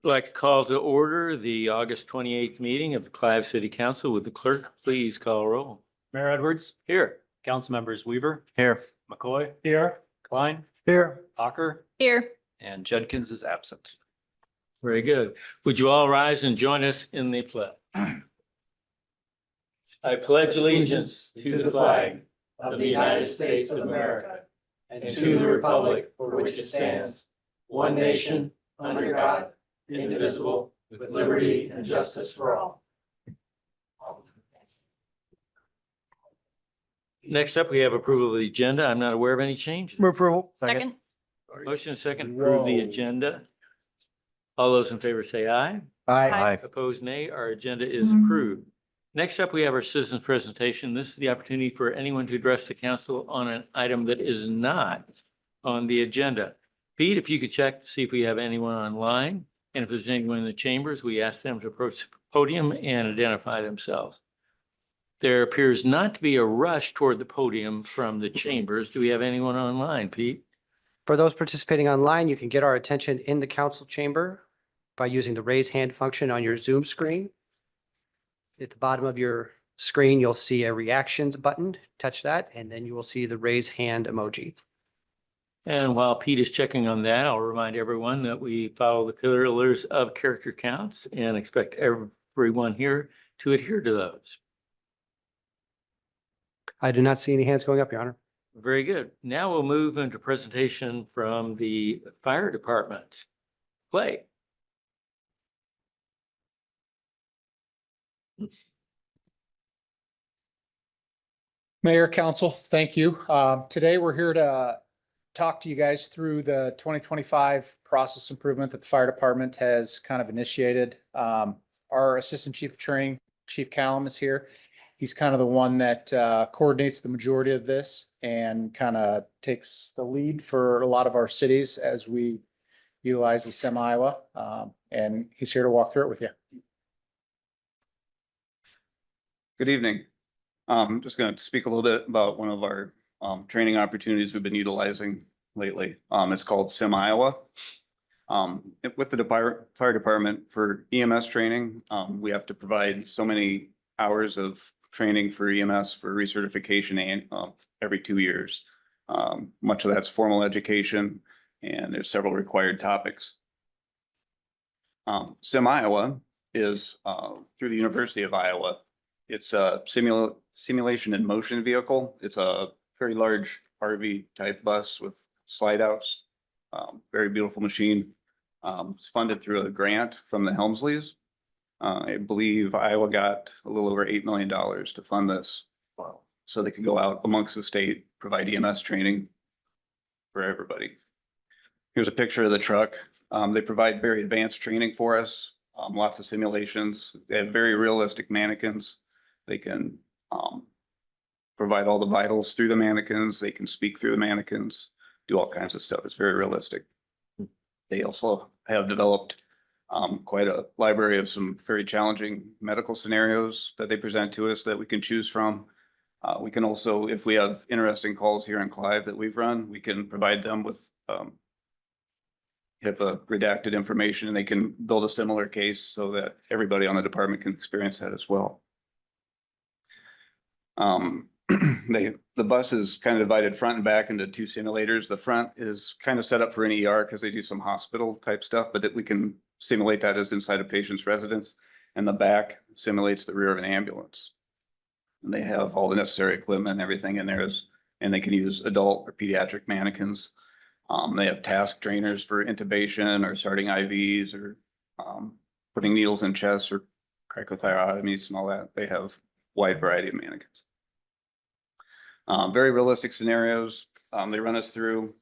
I'd like to call to order the August 28th meeting of the Clive City Council. Would the clerk please call roll? Mayor Edwards, Here. council members Weaver, Here. McCoy. Here. Klein, Here. Hawker, Here. and Judkins is absent. Very good. Would you all rise and join us in the pledge? I pledge allegiance to the flag of the United States of America and to the republic for which it stands, one nation, under God, indivisible, with liberty and justice for all. Next up, we have approval of the agenda. I'm not aware of any changes. Move approval. Second. Motion second, approve the agenda. All those in favor say aye. Aye. Opposed, nay. Our agenda is approved. Next up, we have our citizens presentation. This is the opportunity for anyone to address the council on an item that is not on the agenda. Pete, if you could check to see if we have anyone online, and if there's anyone in the chambers, we ask them to approach the podium and identify themselves. There appears not to be a rush toward the podium from the chambers. Do we have anyone online, Pete? For those participating online, you can get our attention in the council chamber by using the raise hand function on your Zoom screen. At the bottom of your screen, you'll see a reactions button. Touch that, and then you will see the raise hand emoji. And while Pete is checking on that, I'll remind everyone that we follow the pillars of character counts and expect everyone here to adhere to those. I do not see any hands going up, Your Honor. Very good. Now we'll move into presentation from the fire department. Clay. Mayor, Council, thank you. Today, we're here to talk to you guys through the 2025 process improvement that the fire department has kind of initiated. Our Assistant Chief of Training, Chief Callum, is here. He's kind of the one that coordinates the majority of this and kind of takes the lead for a lot of our cities as we utilize the SEM Iowa. And he's here to walk through it with you. Good evening. I'm just going to speak a little bit about one of our training opportunities we've been utilizing lately. It's called SEM Iowa. With the fire department for EMS training, we have to provide so many hours of training for EMS for recertification and every 2 years. Much of that's formal education, and there's several required topics. SEM Iowa is through the University of Iowa. It's a simulation in motion vehicle. It's a very large RV type bus with slide outs. Very beautiful machine. It's funded through a grant from the Helmsleys. I believe Iowa got a little over $8 million to fund this. Wow. So they could go out amongst the state, provide EMS training for everybody. Here's a picture of the truck. They provide very advanced training for us. Lots of simulations. They have very realistic mannequins. They can provide all the vitals through the mannequins. They can speak through the mannequins, do all kinds of stuff. It's very realistic. They also have developed quite a library of some very challenging medical scenarios that they present to us that we can choose from. We can also, if we have interesting calls here in Clive that we've run, we can provide them with HIPAA redacted information, and they can build a similar case so that everybody on the department can experience that as well. The bus is kind of divided front and back into 2 simulators. The front is kind of set up for an ER because they do some hospital type stuff, but that we can simulate that as inside a patient's residence. And the back simulates the rear of an ambulance. And they have all the necessary equipment and everything in there, and they can use adult or pediatric mannequins. They have task trainers for intubation or starting IVs or putting needles in chests or cricothyrotomies and all that. They have a wide variety of mannequins. Very realistic scenarios. They run us through.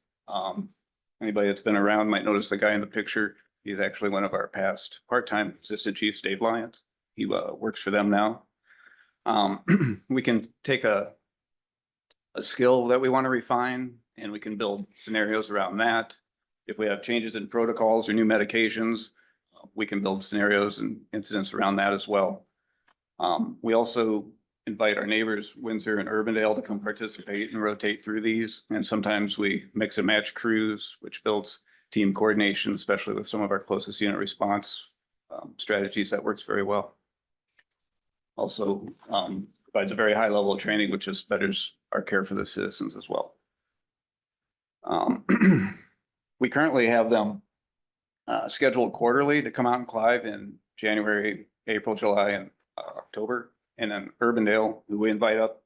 Anybody that's been around might notice the guy in the picture. He's actually one of our past part-time assistant chiefs, Dave Lyons. He works for them now. We can take a skill that we want to refine, and we can build scenarios around that. If we have changes in protocols or new medications, we can build scenarios and incidents around that as well. We also invite our neighbors, Windsor and Urbandale, to come participate and rotate through these. And sometimes we mix and match crews, which builds team coordination, especially with some of our closest unit response strategies. That works very well. Also provides a very high level of training, which just betters our care for the citizens as well. We currently have them scheduled quarterly to come out in Clive in January, April, July, and October. And then Urbandale, who we invite up,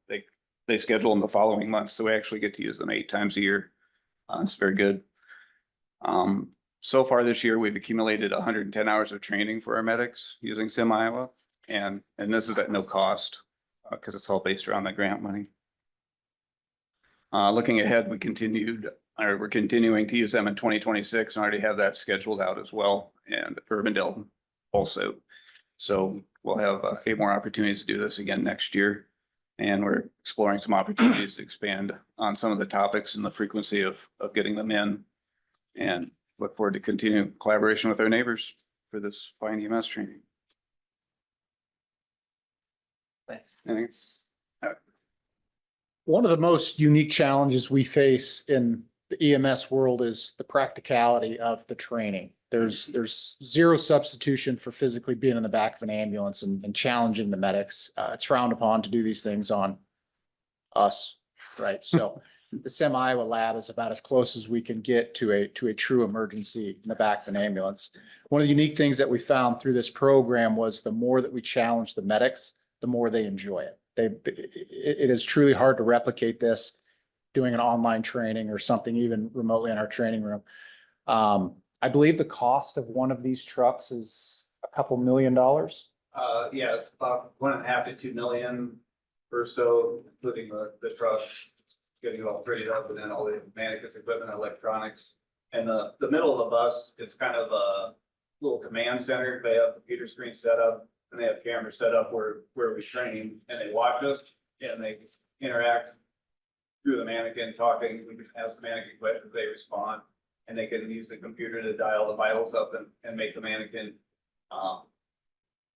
they schedule them the following month. So we actually get to use them 8 times a year. It's very good. So far this year, we've accumulated 110 hours of training for our medics using Sim Iowa. And this is at no cost because it's all based around the grant money. Looking ahead, we're continuing to use them in 2026 and already have that scheduled out as well. And Urbandale also. So we'll have 8 more opportunities to do this again next year. And we're exploring some opportunities to expand on some of the topics and the frequency of getting them in. And look forward to continuing collaboration with our neighbors for this fine EMS training. Thanks. Anything? One of the most unique challenges we face in the EMS world is the practicality of the training. There's zero substitution for physically being in the back of an ambulance and challenging the medics. It's frowned upon to do these things on us, right? So the Sim Iowa lab is about as close as we can get to a true emergency in the back of an ambulance. One of the unique things that we found through this program was the more that we challenge the medics, the more they enjoy it. It is truly hard to replicate this doing an online training or something even remotely in our training room. I believe the cost of one of these trucks is a couple $1 million. Yeah, it's about 1.5 to 2 million or so, including the truck, getting it all prettied up, and then all the mannequins, equipment, electronics. And the middle of the bus, it's kind of a little command center. They have computer screen set up and they have cameras set up where we train, and they watch us and they interact through the mannequin talking. We can ask the mannequin questions, they respond, and they can use the computer to dial the vitals up and make the mannequin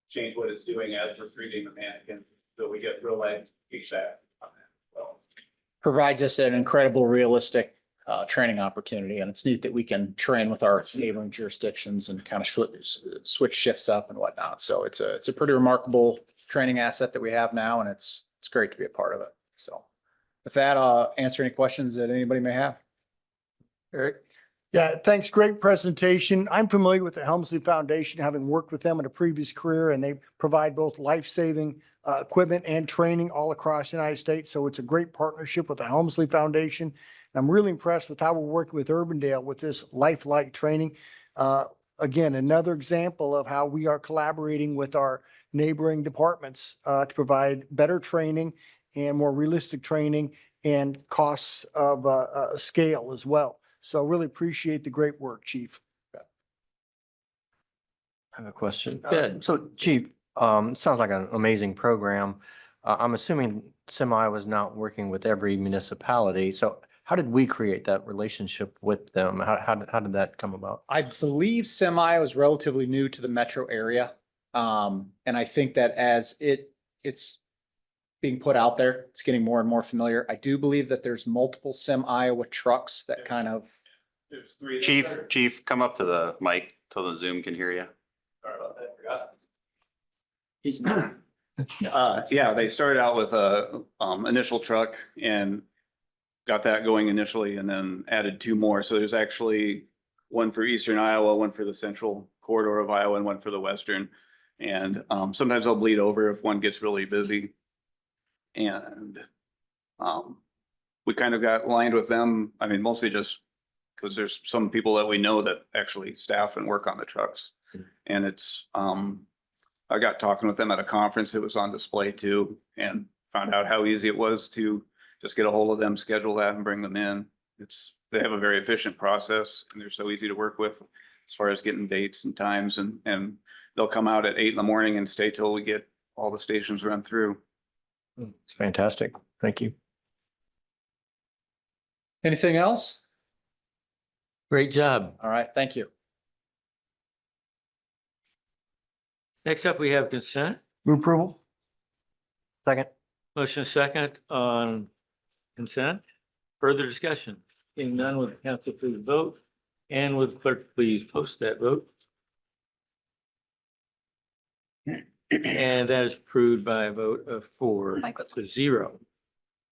change what it's doing as we're treating the mannequin. So we get real life feedback on that. Well, Provides us an incredible realistic training opportunity. And it's neat that we can train with our neighboring jurisdictions and kind of switch shifts up and whatnot. So it's a pretty remarkable training asset that we have now, and it's great to be a part of it. So with that, I'll answer any questions that anybody may have. Eric? Yeah, thanks. Great presentation. I'm familiar with the Helmsley Foundation, having worked with them in a previous career, and they provide both life-saving equipment and training all across the United States. So it's a great partnership with the Helmsley Foundation. I'm really impressed with how we're working with Urbandale with this lifelike training. Again, another example of how we are collaborating with our neighboring departments to provide better training and more realistic training and costs of scale as well. So really appreciate the great work, Chief. I have a question. Good. So Chief, sounds like an amazing program. I'm assuming Semi was not working with every municipality. So how did we create that relationship with them? How did that come about? I believe Semi was relatively new to the metro area. And I think that as it's being put out there, it's getting more and more familiar. I do believe that there's multiple Sim Iowa trucks that kind of. there's 3. Chief, come up to the mic so the Zoom can hear you. Sorry about that, forgot. Yeah, they started out with a initial truck and got that going initially, and then added 2 more. So there's actually one for Eastern Iowa, one for the central corridor of Iowa, and one for the Western. And sometimes they'll bleed over if one gets really busy. And we kind of got aligned with them. I mean, mostly just because there's some people that we know that actually staff and work on the trucks. And it's, I got talking with them at a conference. It was on display too, and found out how easy it was to just get a hold of them, schedule that and bring them in. They have a very efficient process and they're so easy to work with as far as getting dates and times, and they'll come out at 8 in the morning and stay till we get all the stations run through. It's fantastic. Thank you. Anything else? Great job. All right, thank you. Next up, we have consent. Move approval. Second. Motion second on consent. Further discussion. Being none, with the council please vote. And would the clerk please post that vote? And that is approved by a vote of 4-0.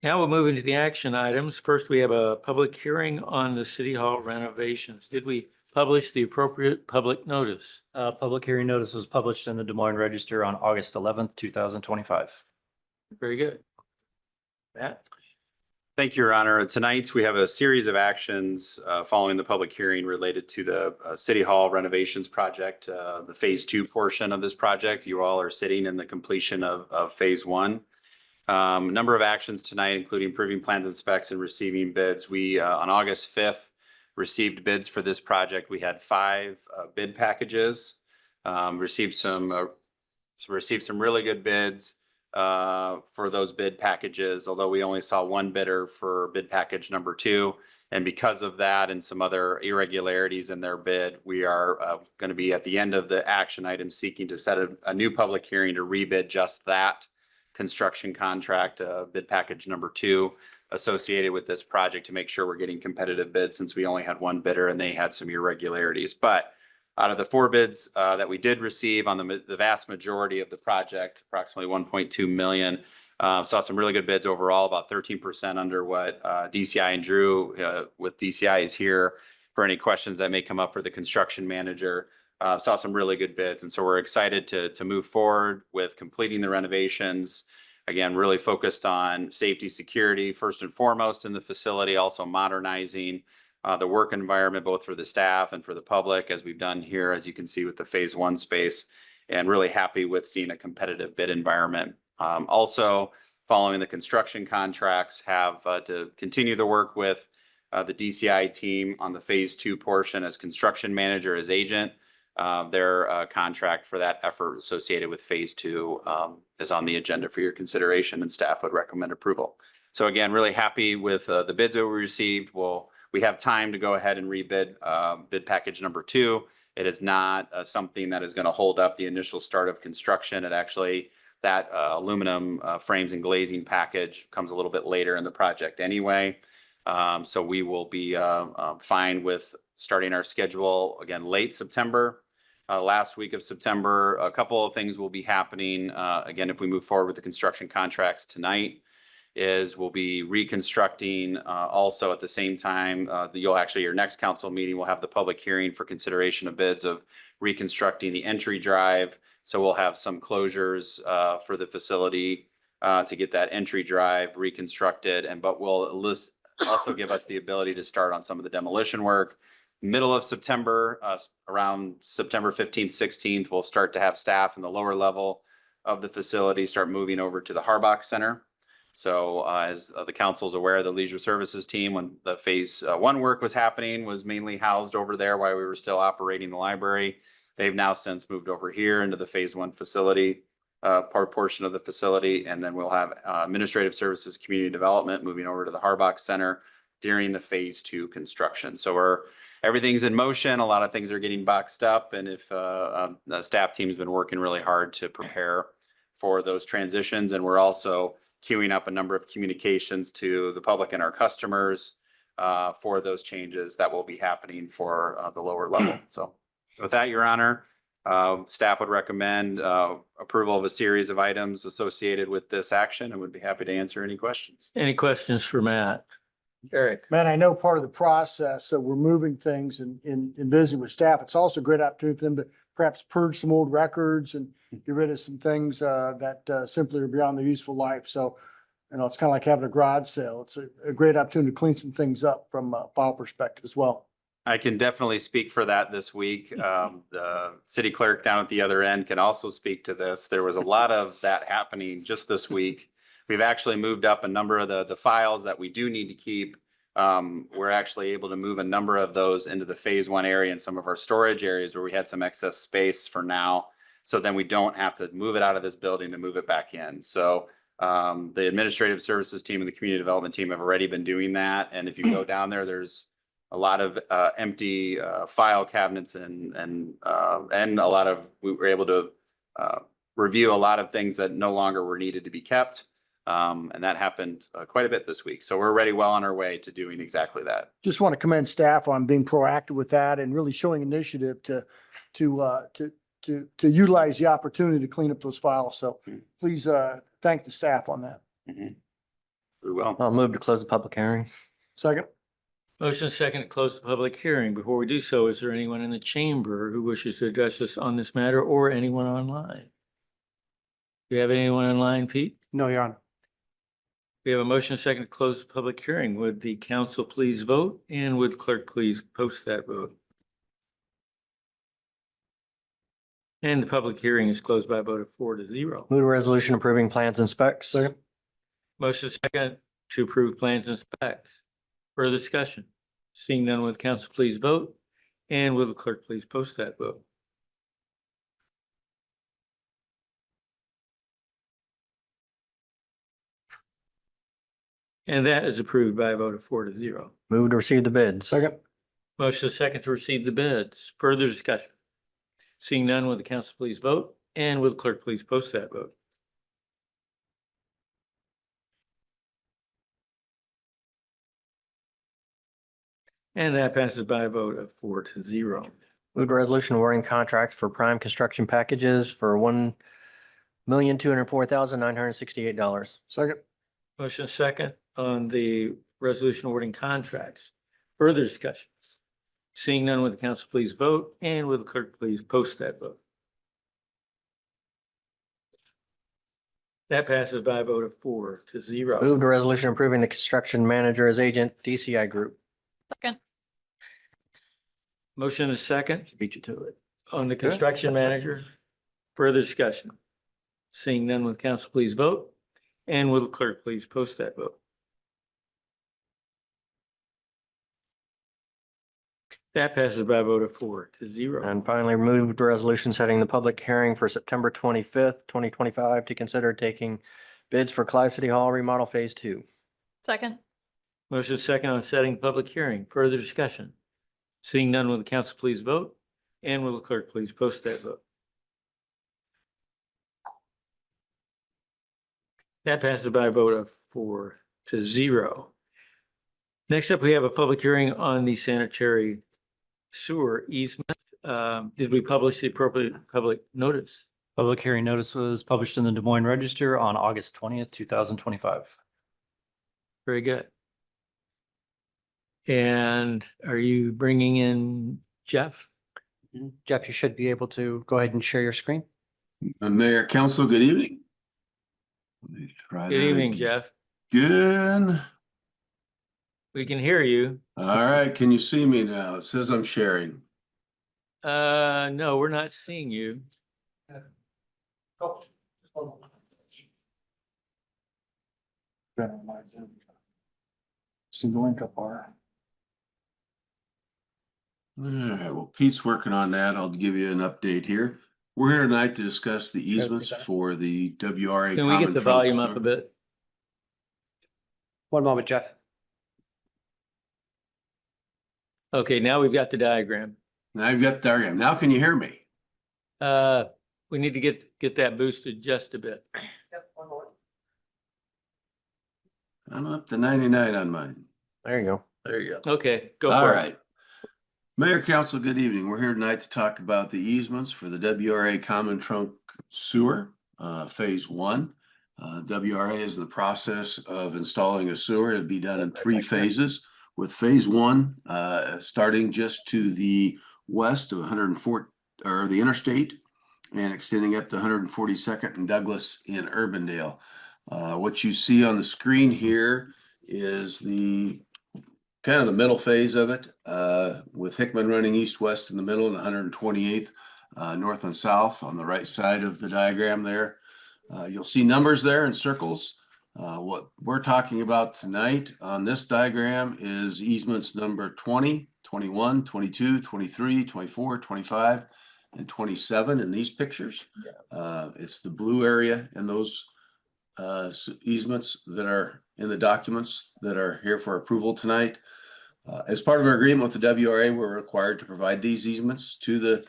Now we'll move into the action items. First, we have a public hearing on the City Hall renovations. Did we publish the appropriate public notice? Public hearing notice was published in the Des Moines Register on August 11th, 2025. Very good. Matt? Thank you, Your Honor. Tonight, we have a series of actions following the public hearing related to the City Hall renovations project, the Phase 2 portion of this project. You all are sitting in the completion of Phase 1. Number of actions tonight, including approving plans and specs and receiving bids. We, on August 5th, received bids for this project. We had 5 bid packages, received some really good bids for those bid packages, although we only saw one bidder for bid package number 2. And because of that and some other irregularities in their bid, we are going to be at the end of the action item seeking to set a new public hearing to rebid just that construction contract, bid package number 2 associated with this project to make sure we're getting competitive bids since we only had one bidder and they had some irregularities. But out of the 4 bids that we did receive on the vast majority of the project, approximately 1.2 million, saw some really good bids overall, about 13% under what DCI and Drew with DCI is here for any questions that may come up for the construction manager. Saw some really good bids. And so we're excited to move forward with completing the renovations. Again, really focused on safety, security, first and foremost in the facility, also modernizing the work environment, both for the staff and for the public, as we've done here, as you can see with the Phase 1 space, and really happy with seeing a competitive bid environment. Also, following the construction contracts, have to continue the work with the DCI team on the Phase 2 portion as construction manager, as agent. Their contract for that effort associated with Phase 2 is on the agenda for your consideration, and staff would recommend approval. So again, really happy with the bids that we received. We have time to go ahead and rebid bid package number 2. It is not something that is going to hold up the initial start of construction. It actually, that aluminum frames and glazing package comes a little bit later in the project anyway. So we will be fine with starting our schedule again late September. Last week of September, a couple of things will be happening. Again, if we move forward with the construction contracts tonight, we'll be reconstructing also at the same time. Your next council meeting will have the public hearing for consideration of bids of reconstructing the entry drive. So we'll have some closures for the facility to get that entry drive reconstructed, but will also give us the ability to start on some of the demolition work. Middle of September, around September 15th, 16th, we'll start to have staff in the lower level of the facility start moving over to the Harbach Center. So as the council is aware, the leisure services team, when the Phase 1 work was happening, was mainly housed over there while we were still operating the library. They've now since moved over here into the Phase 1 facility, portion of the facility. And then we'll have administrative services, community development moving over to the Harbach Center during the Phase 2 construction. So everything's in motion. A lot of things are getting boxed up. And if the staff team has been working really hard to prepare for those transitions. And we're also queuing up a number of communications to the public and our customers for those changes that will be happening for the lower level. So with that, Your Honor, staff would recommend approval of a series of items associated with this action and would be happy to answer any questions. Any questions for Matt? Eric? Man, I know part of the process, so we're moving things and visiting with staff. It's also a great opportunity for them to perhaps purge some old records and get rid of some things that simply are beyond their useful life. So, it's kind of like having a garage sale. It's a great opportunity to clean some things up from a file perspective as well. I can definitely speak for that this week. The city clerk down at the other end can also speak to this. There was a lot of that happening just this week. We've actually moved up a number of the files that we do need to keep. We're actually able to move a number of those into the Phase 1 area and some of our storage areas where we had some excess space for now. So then we don't have to move it out of this building to move it back in. So the administrative services team and the community development team have already been doing that. And if you go down there, there's a lot of empty file cabinets and a lot of, we were able to review a lot of things that no longer were needed to be kept. And that happened quite a bit this week. So we're already well on our way to doing exactly that. Just want to commend staff on being proactive with that and really showing initiative to utilize the opportunity to clean up those files. So please, thank the staff on that. We will. I'll move to close the public hearing. Second. Motion is second to close the public hearing. Before we do so, is there anyone in the chamber who wishes to address us on this matter or anyone online? Do you have anyone online, Pete? No, Your Honor. We have a motion second to close the public hearing. Would the council please vote, and would clerk please post that vote? And the public hearing is closed by a vote of 4-0. Move to resolution approving plans and specs. Second. Motion second to approve plans and specs. Further discussion? Seeing none, would the council please vote, and will the clerk please post that vote? And that is approved by a vote of 4-0. Move to receive the bids. Second. Motion is second to receive the bids. Further discussion? Seeing none, will the council please vote? And will the clerk please post that vote? And that passes by a vote of 4-0. Move to resolution awarding contracts for prime construction packages for $1,204,968. Second. Motion is second on the resolution awarding contracts. Further discussions? Seeing none, will the council please vote? And will the clerk please post that vote? That passes by a vote of 4-0. Move to resolution approving the construction manager as agent, DCI Group. Second. Motion is second Beat you to it. on the construction manager. Further discussion? Seeing none, will the council please vote? And will the clerk please post that vote? That passes by a vote of 4-0. And finally, move to resolution setting the public hearing for September 25th, 2025 to consider taking bids for Clive City Hall remodel phase 2. Second. Motion is second on setting public hearing. Further discussion? Seeing none, will the council please vote? And will the clerk please post that vote? That passes by a vote of 4-0. Next up, we have a public hearing on the sanitary sewer easement. Did we publish the appropriate public notice? Public hearing notice was published in the Des Moines Register on August 20th, 2025. Very good. And are you bringing in Jeff? Jeff, you should be able to go ahead and share your screen. Mayor, council, good evening. Let me try Good that evening, again. Jeff. Good. We can hear you. All right, can you see me now? It says I'm sharing. No, we're not seeing you. See the link up, R. All right, well, Pete's working on that. I'll give you an update here. We're here tonight to discuss the easements for the WRA. Can we get the volume up a bit? One moment, Jeff. Okay, now we've got the diagram. Now I've got the diagram. Now can you hear me? We need to get that boosted just a bit. I'm up to 99 on mine. There you go. There you go. Okay, go All for it. right. Mayor, council, good evening. We're here tonight to talk about the easements for the WRA Common Trunk Sewer, Phase 1. WRA is in the process of installing a sewer. It'll be done in 3 phases, with Phase 1 starting just to the west of 104, or the interstate, and extending up to 142nd and Douglas in Urbandale. What you see on the screen here is the kind of the middle phase of it, with Hickman running east-west in the middle and 128th north and south on the right side of the diagram there. You'll see numbers there in circles. What we're talking about tonight on this diagram is easements number 20, 21, 22, 23, 24, 25, and 27 in these pictures. It's the blue area in those easements that are in the documents that are here for approval tonight. As part of our agreement with the WRA, we're required to provide these easements to the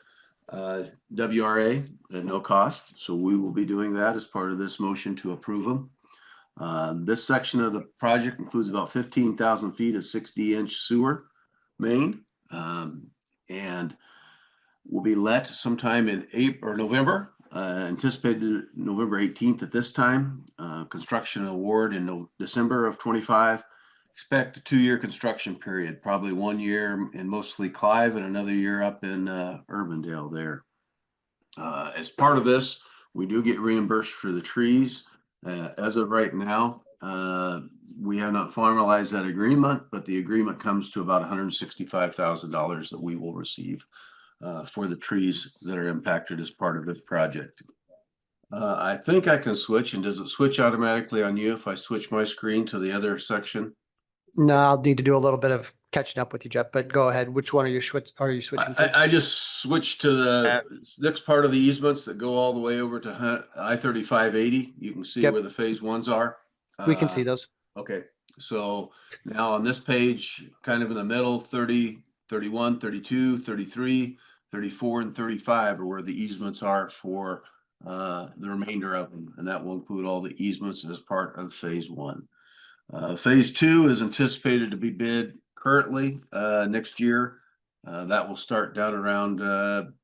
WRA at no cost. So we will be doing that as part of this motion to approve them. This section of the project includes about 15,000 feet of 60-inch sewer main. And will be let sometime in April or November, anticipated November 18th at this time. Construction award in December of 25. Expect a 2-year construction period, probably 1 year in mostly Clive and another year up in Urbandale there. As part of this, we do get reimbursed for the trees. As of right now, we have not finalized that agreement, but the agreement comes to about $165,000 that we will receive for the trees that are impacted as part of this project. I think I can switch, and does it switch automatically on you if I switch my screen to the other section? No, I'll need to do a little bit of catching up with you, Jeff, but go ahead. Which one are you switching to? I just switched to the next part of the easements that go all the way over to I-3580. You can see Yep. where the phase ones are. We can see those. Okay, so now on this page, kind of in the middle, 30, 31, 32, 33, 34, and 35 are where the easements are for the remainder of them. And that will include all the easements as part of phase 1. Phase 2 is anticipated to be bid currently next year. That will start down around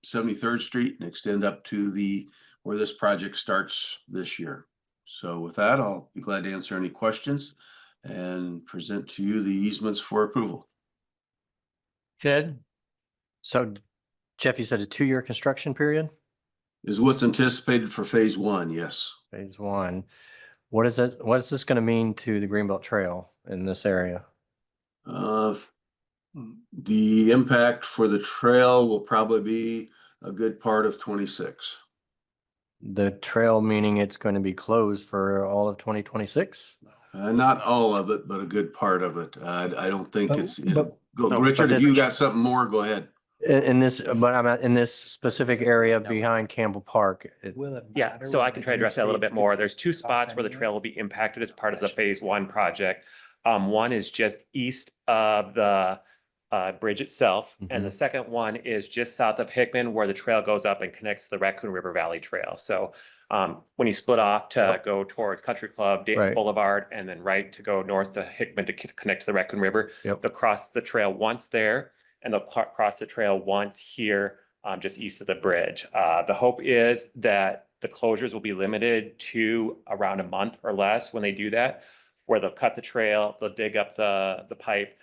73rd Street and extend up to where this project starts this year. So with that, I'll be glad to answer any questions and present to you the easements for approval. Ted? So Jeff, you said a 2-year construction period? Is what's anticipated for phase 1, yes. Phase 1. What is this going to mean to the Greenbelt Trail in this area? The impact for the trail will probably be a good part of 26. The trail meaning it's going to be closed for all of 2026? Not all of it, but a good part of it. I don't think But- Richard, but if you got something more, go ahead. In this, but I'm in this specific area behind Campbell Park. Yeah, so I can try to address that a little bit more. There's 2 spots where the trail will be impacted as part of the phase 1 project. One is just east of the bridge itself, and the second one is just south of Hickman, where the trail goes up and connects to the Raccoon River Valley Trail. So when you split off to go towards Country Club, Dayton Right. Boulevard, and then right to go north to Hickman to connect to the Raccoon River, Yep. they'll cross the trail once there, and they'll cross the trail once here, just east of the bridge. The hope is that the closures will be limited to around a month or less when they do that, where they'll cut the trail, they'll dig up the pipe,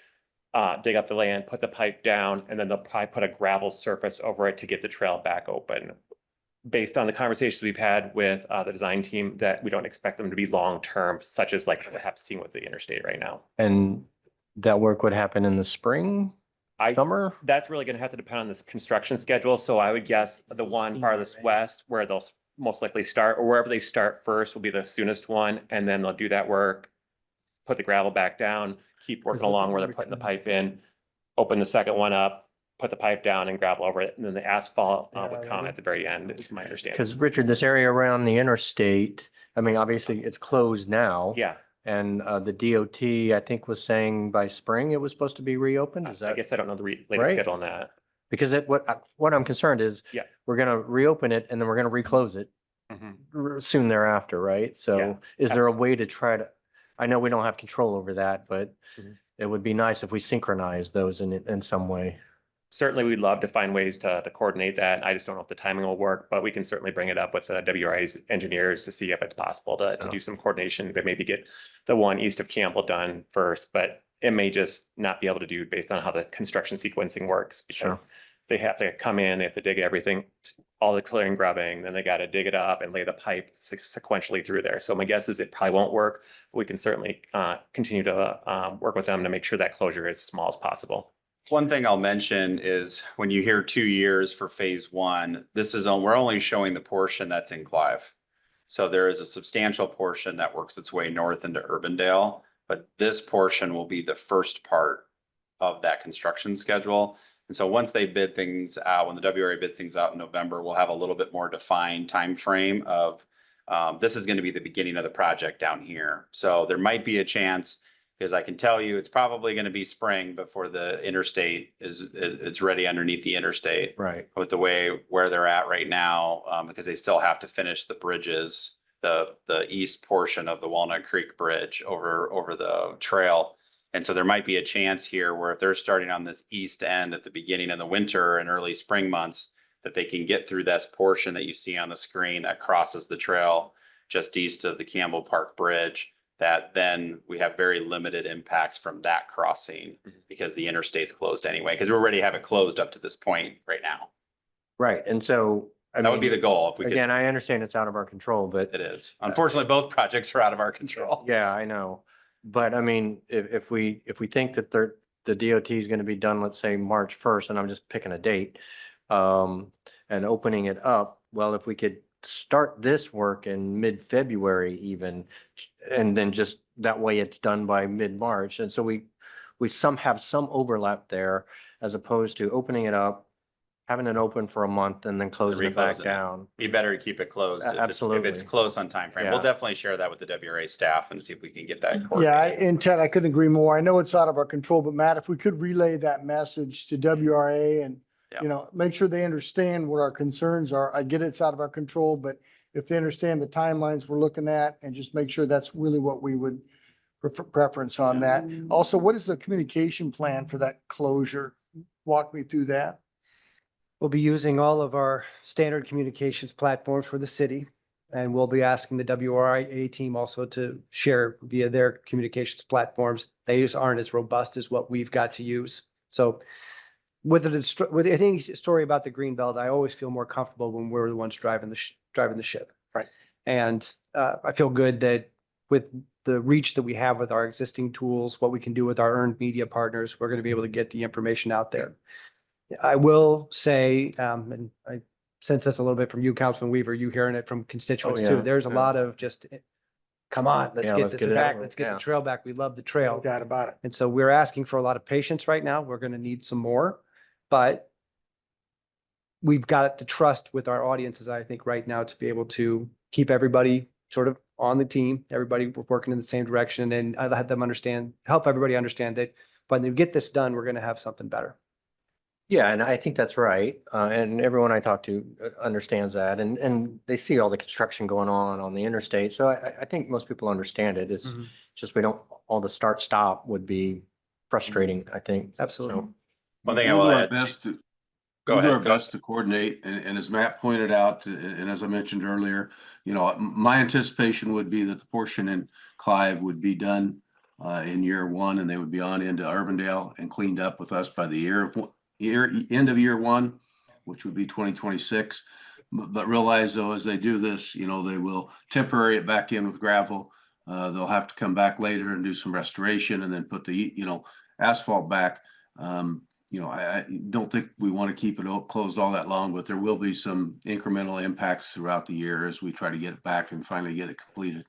dig up the land, put the pipe down, and then they'll probably put a gravel surface over it to get the trail back open. Based on the conversations we've had with the design team, that we don't expect them to be long-term, such as like what we're seeing with the interstate right now. And that work would happen in the spring, summer? That's really gonna have to depend on this construction schedule, so I would guess the one farthest west where they'll most likely start, or wherever they start first will be the soonest one, and then they'll do that work, put the gravel back down, keep working along where they're putting the pipe in, open the second one up, put the pipe down and gravel over it, and then the asphalt would come at the very end, is my understanding. Because Richard, this area around the interstate, I mean, obviously it's closed now. Yeah, And the DOT, I think, was saying by spring it was supposed to be reopened. Is I that? guess I don't know the latest right? schedule on that. Because what I'm concerned is Yeah. we're going to reopen it and then we're going to reclose it soon thereafter, right? Yeah, So is there a way to try to, I know we don't have control over that, but Mhm. it would be nice if we synchronize those in some way. Certainly, we'd love to find ways to coordinate that. I just don't know if the timing will work, but we can certainly bring it up with the WRA's engineers to see if it's possible to do some coordination, but maybe get the one east of Campbell done first, but it may just not be able to do based on how the construction sequencing works, because Sure. they have to come in, they have to dig everything, all the clearing grubbing, then they got to dig it up and lay the pipe sequentially through there. So my guess is it probably won't work, but we can certainly continue to work with them to make sure that closure is as small as possible. One thing I'll mention is when you hear 2 years for phase 1, we're only showing the portion that's in Clive. So there is a substantial portion that works its way north into Urbandale, but this portion will be the first part of that construction schedule. And so once they bid things out, when the WRA bid things out in November, we'll have a little bit more defined time frame of this is going to be the beginning of the project down here. So there might be a chance, because I can tell you it's probably going to be spring before the interstate it's ready underneath the interstate Right. with the way where they're at right now, because they still have to finish the bridges the east portion of the Walnut Creek Bridge over the trail. And so there might be a chance here where if they're starting on this east end at the beginning of the winter and early spring months, that they can get through this portion that you see on the screen that crosses the trail just east of the Campbell Park Bridge, that then we have very limited impacts from that crossing because the interstate's closed anyway, because we already have it closed up to this point right now. Right. And so, I That would be mean, the goal if we could. again, I understand it's out of our control, but It is. Unfortunately, both projects are out of our control. yeah, I know. But I mean, if we think that the DOT is going to be done, let's say March 1st, and I'm just picking a date, and opening it up, well, if we could start this work in mid-February even, and then just that way it's done by mid-March. And so we have some overlap there as opposed to opening it up, having it open for a month and then closing it back Reclosing it. down. Be better to keep it closed if it's Absolutely. close on time frame. We'll Yeah. definitely share that with the WRA staff and see if we can get that. Yeah, coordinated. and Ted, I couldn't agree more. I know it's out of our control, but Matt, if we could relay that message to WRA and, Yeah. you know, make sure they understand what our concerns are. I get it's out of our control, but if they understand the timelines we're looking at and just make sure that's really what we would preference on that. Also, what is the communication plan for that closure? Walk me through that. We'll be using all of our standard communications platforms for the city. And we'll be asking the WRA team also to share via their communications platforms. They just aren't as robust as what we've got to use. So with any story about the Greenbelt, I always feel more comfortable when we're the ones driving the ship. Right. And I feel good that with the reach that we have with our existing tools, what we can do with our earned media partners, we're going to be able to get the information out there. I will say, and I sense this a little bit from you, Councilman Weaver, you hearing it from constituents yeah, too. There's a yeah. lot of just, come on, let's Yeah, get let's this get it back. over, Let's get yeah. the trail back. We love the No trail. doubt about it. And so we're asking for a lot of patience right now. We're going to need some more, but we've got the trust with our audiences, I think, right now to be able to keep everybody sort of on the team, everybody working in the same direction, and I'll have them help everybody understand that when they get this done, we're going to have something better. Yeah, and I think that's right. And everyone I talk to understands that, and they see all the construction going on the interstate. So I think most people understand it. It's Mhm. just all the start stop would be frustrating, I think. Absolutely. So, One thing I We'll will do our add. best to, Go we'll do our ahead. Go best to coordinate, and as Matt pointed out, and as I mentioned earlier, you know, my anticipation would be that the portion in Clive would be done in year one, and they would be on into Urbandale and cleaned up with us by the end of year one, which would be 2026. But realize though, as they do this, you know, they will temporary it back in with gravel. They'll have to come back later and do some restoration and then put the, you know, asphalt back. You know, I don't think we want to keep it closed all that long, but there will be some incremental impacts throughout the year as we try to get it back and finally get it completed.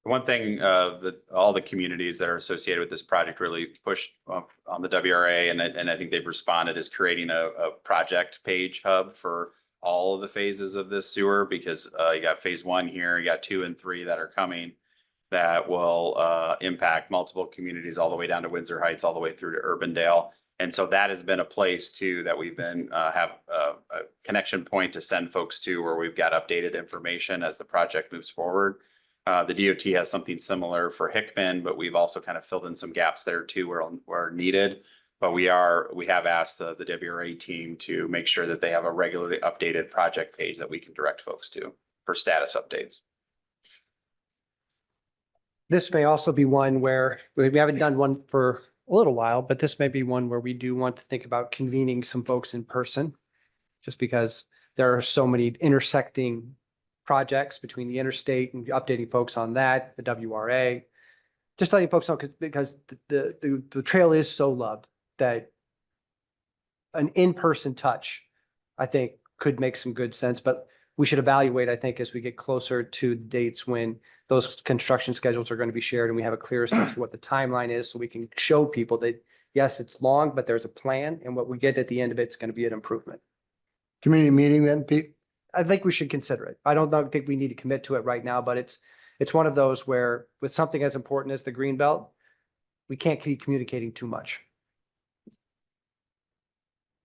One thing that all the communities that are associated with this project really pushed on the WRA, and I think they've responded, is creating a project page hub for all of the phases of this sewer, because you got phase one here, you got 2 and 3 that are coming that will impact multiple communities all the way down to Windsor Heights, all the way through to Urbandale. And so that has been a place too that we've been have a connection point to send folks to, where we've got updated information as the project moves forward. The DOT has something similar for Hickman, but we've also kind of filled in some gaps there too where needed. But we have asked the WRA team to make sure that they have a regularly updated project page that we can direct folks to for status updates. This may also be one where we haven't done one for a little while, but this may be one where we do want to think about convening some folks in person. Just because there are so many intersecting projects between the interstate and updating folks on that, the WRA. Just letting folks know because the trail is so loved that an in-person touch, I think, could make some good sense, but we should evaluate, I think, as we get closer to the dates when those construction schedules are going to be shared and we have a clearer sense of what the timeline is, so we can show people that, yes, it's long, but there's a plan, and what we get at the end of it's going to be an improvement. Community meeting then, Pete? I think we should consider it. I don't think we need to commit to it right now, but it's one of those where with something as important as the Greenbelt, we can't keep communicating too much.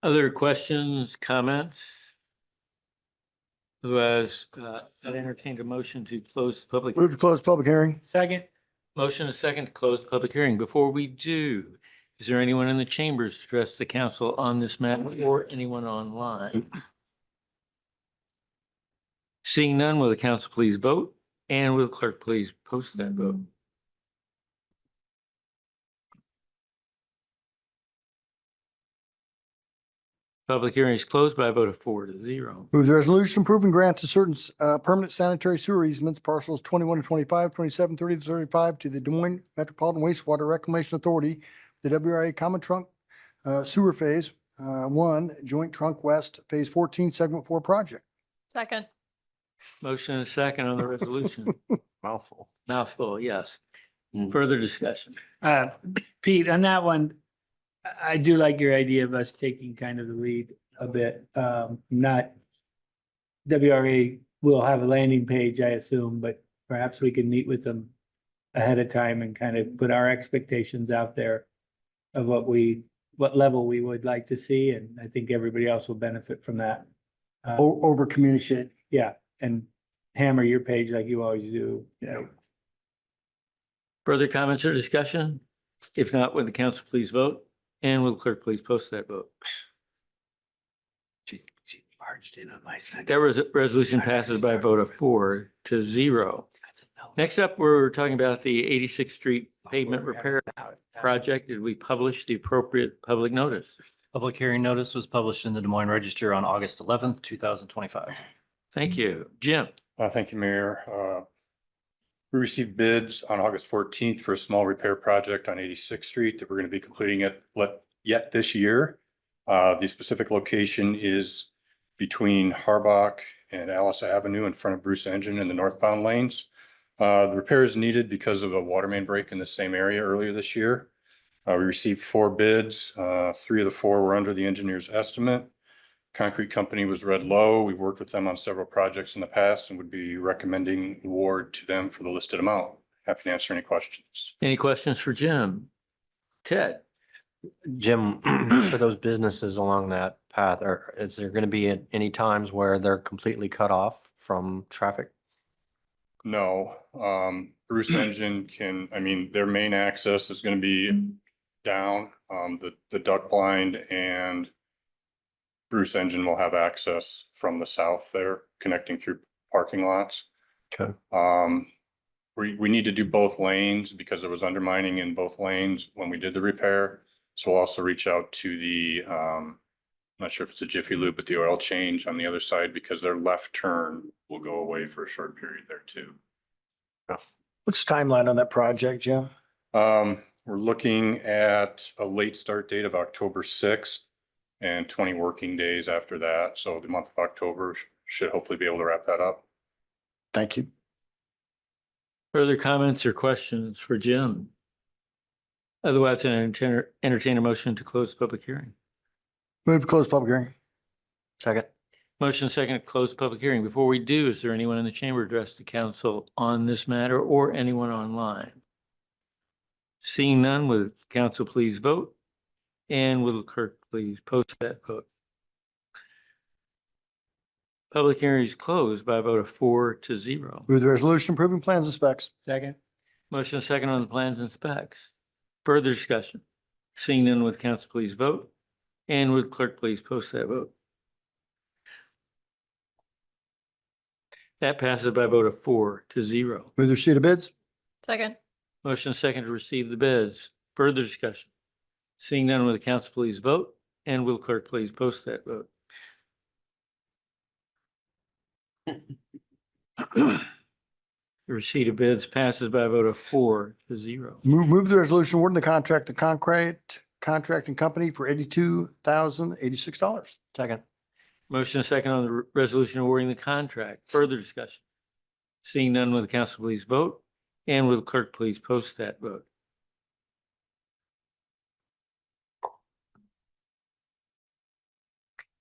Other questions, comments? Otherwise, I'd entertain a motion to close the public. Move to close public hearing. Second. Motion is second to close the public hearing. Before we do, is there anyone in the chambers to address the council on this matter or anyone online? Seeing none, will the council please vote? And will the clerk please post that vote? Public hearing is closed by a vote of 4-0. Move the resolution approving grants to certain permanent sanitary sewer easements, parcels 21 to 25, 27, 30 to 35 to the Des Moines Metropolitan Wastewater Reclamation Authority, the WRA Common Trunk Sewer Phase 1, Joint Trunk West, Phase 14, Segment 4 project. Second. Motion and second on the resolution. Mouthful. Mouthful, yes. Further discussion. Pete, on that one, I do like your idea of us taking kind of the lead a bit. Not WRA will have a landing page, I assume, but perhaps we can meet with them ahead of time and kind of put our expectations out there of what level we would like to see, and I think everybody else will benefit from that. Over communicate. Yeah, and hammer your page like you always do. Yeah. Further comments or discussion? If not, would the council please vote? And will the clerk please post that vote? She barged in on my second. That resolution passes by a vote of 4-0. Next up, we're talking about the 86th Street pavement repair project. Did we publish the appropriate public notice? Public hearing notice was published in the Des Moines Register on August 11th, 2025. Thank you. Jim? Thank you, Mayor. We received bids on August 14th for a small repair project on 86th Street that we're going to be completing yet this year. The specific location is between Harbach and Alice Avenue in front of Bruce Engine in the northbound lanes. The repair is needed because of a water main break in the same area earlier this year. We received 4 bids. 3 of the 4 were under the engineer's estimate. Concrete company was Red Low. We've worked with them on several projects in the past and would be recommending award to them for the listed amount. Happy to answer any questions. Any questions for Jim? Ted? Jim, for those businesses along that path, is there going to be any times where they're completely cut off from traffic? No, Bruce Engine their main access is going to be down, the duck blind and Bruce Engine will have access from the south there, connecting through parking lots. Okay. We need to do both lanes because there was undermining in both lanes when we did the repair. So we'll also reach out to the, I'm not sure if it's a Jiffy Lube, but the oil change on the other side because their left turn will go away for a short period there too. What's the timeline on that project, Jim? We're looking at a late start date of October 6th. And 20 working days after that. So the month of October should hopefully be able to wrap that up. Thank you. Further comments or questions for Jim? Otherwise, I entertain a motion to close the public hearing. Move to close public hearing. Second. Motion second to close the public hearing. Before we do, is there anyone in the chamber address the council on this matter or anyone online? Seeing none, would council please vote? And will the clerk please post that vote? Public hearing is closed by a vote of 4-0. Move the resolution approving plans and specs. Second. Motion second on the plans and specs. Further discussion. Seeing none, would council please vote? And would clerk please post that vote? That passes by a vote of 4-0. Move the receipt of bids. Second. Motion second to receive the bids. Further discussion. Seeing none, will the council please vote? And will clerk please post that vote? The receipt of bids passes by a vote of 4-0. Move the resolution awarding the contract to Concrete Contracting Company for $82,086. Second. Motion second on the resolution awarding the contract. Further discussion. Seeing none, will the council please vote? And will the clerk please post that vote?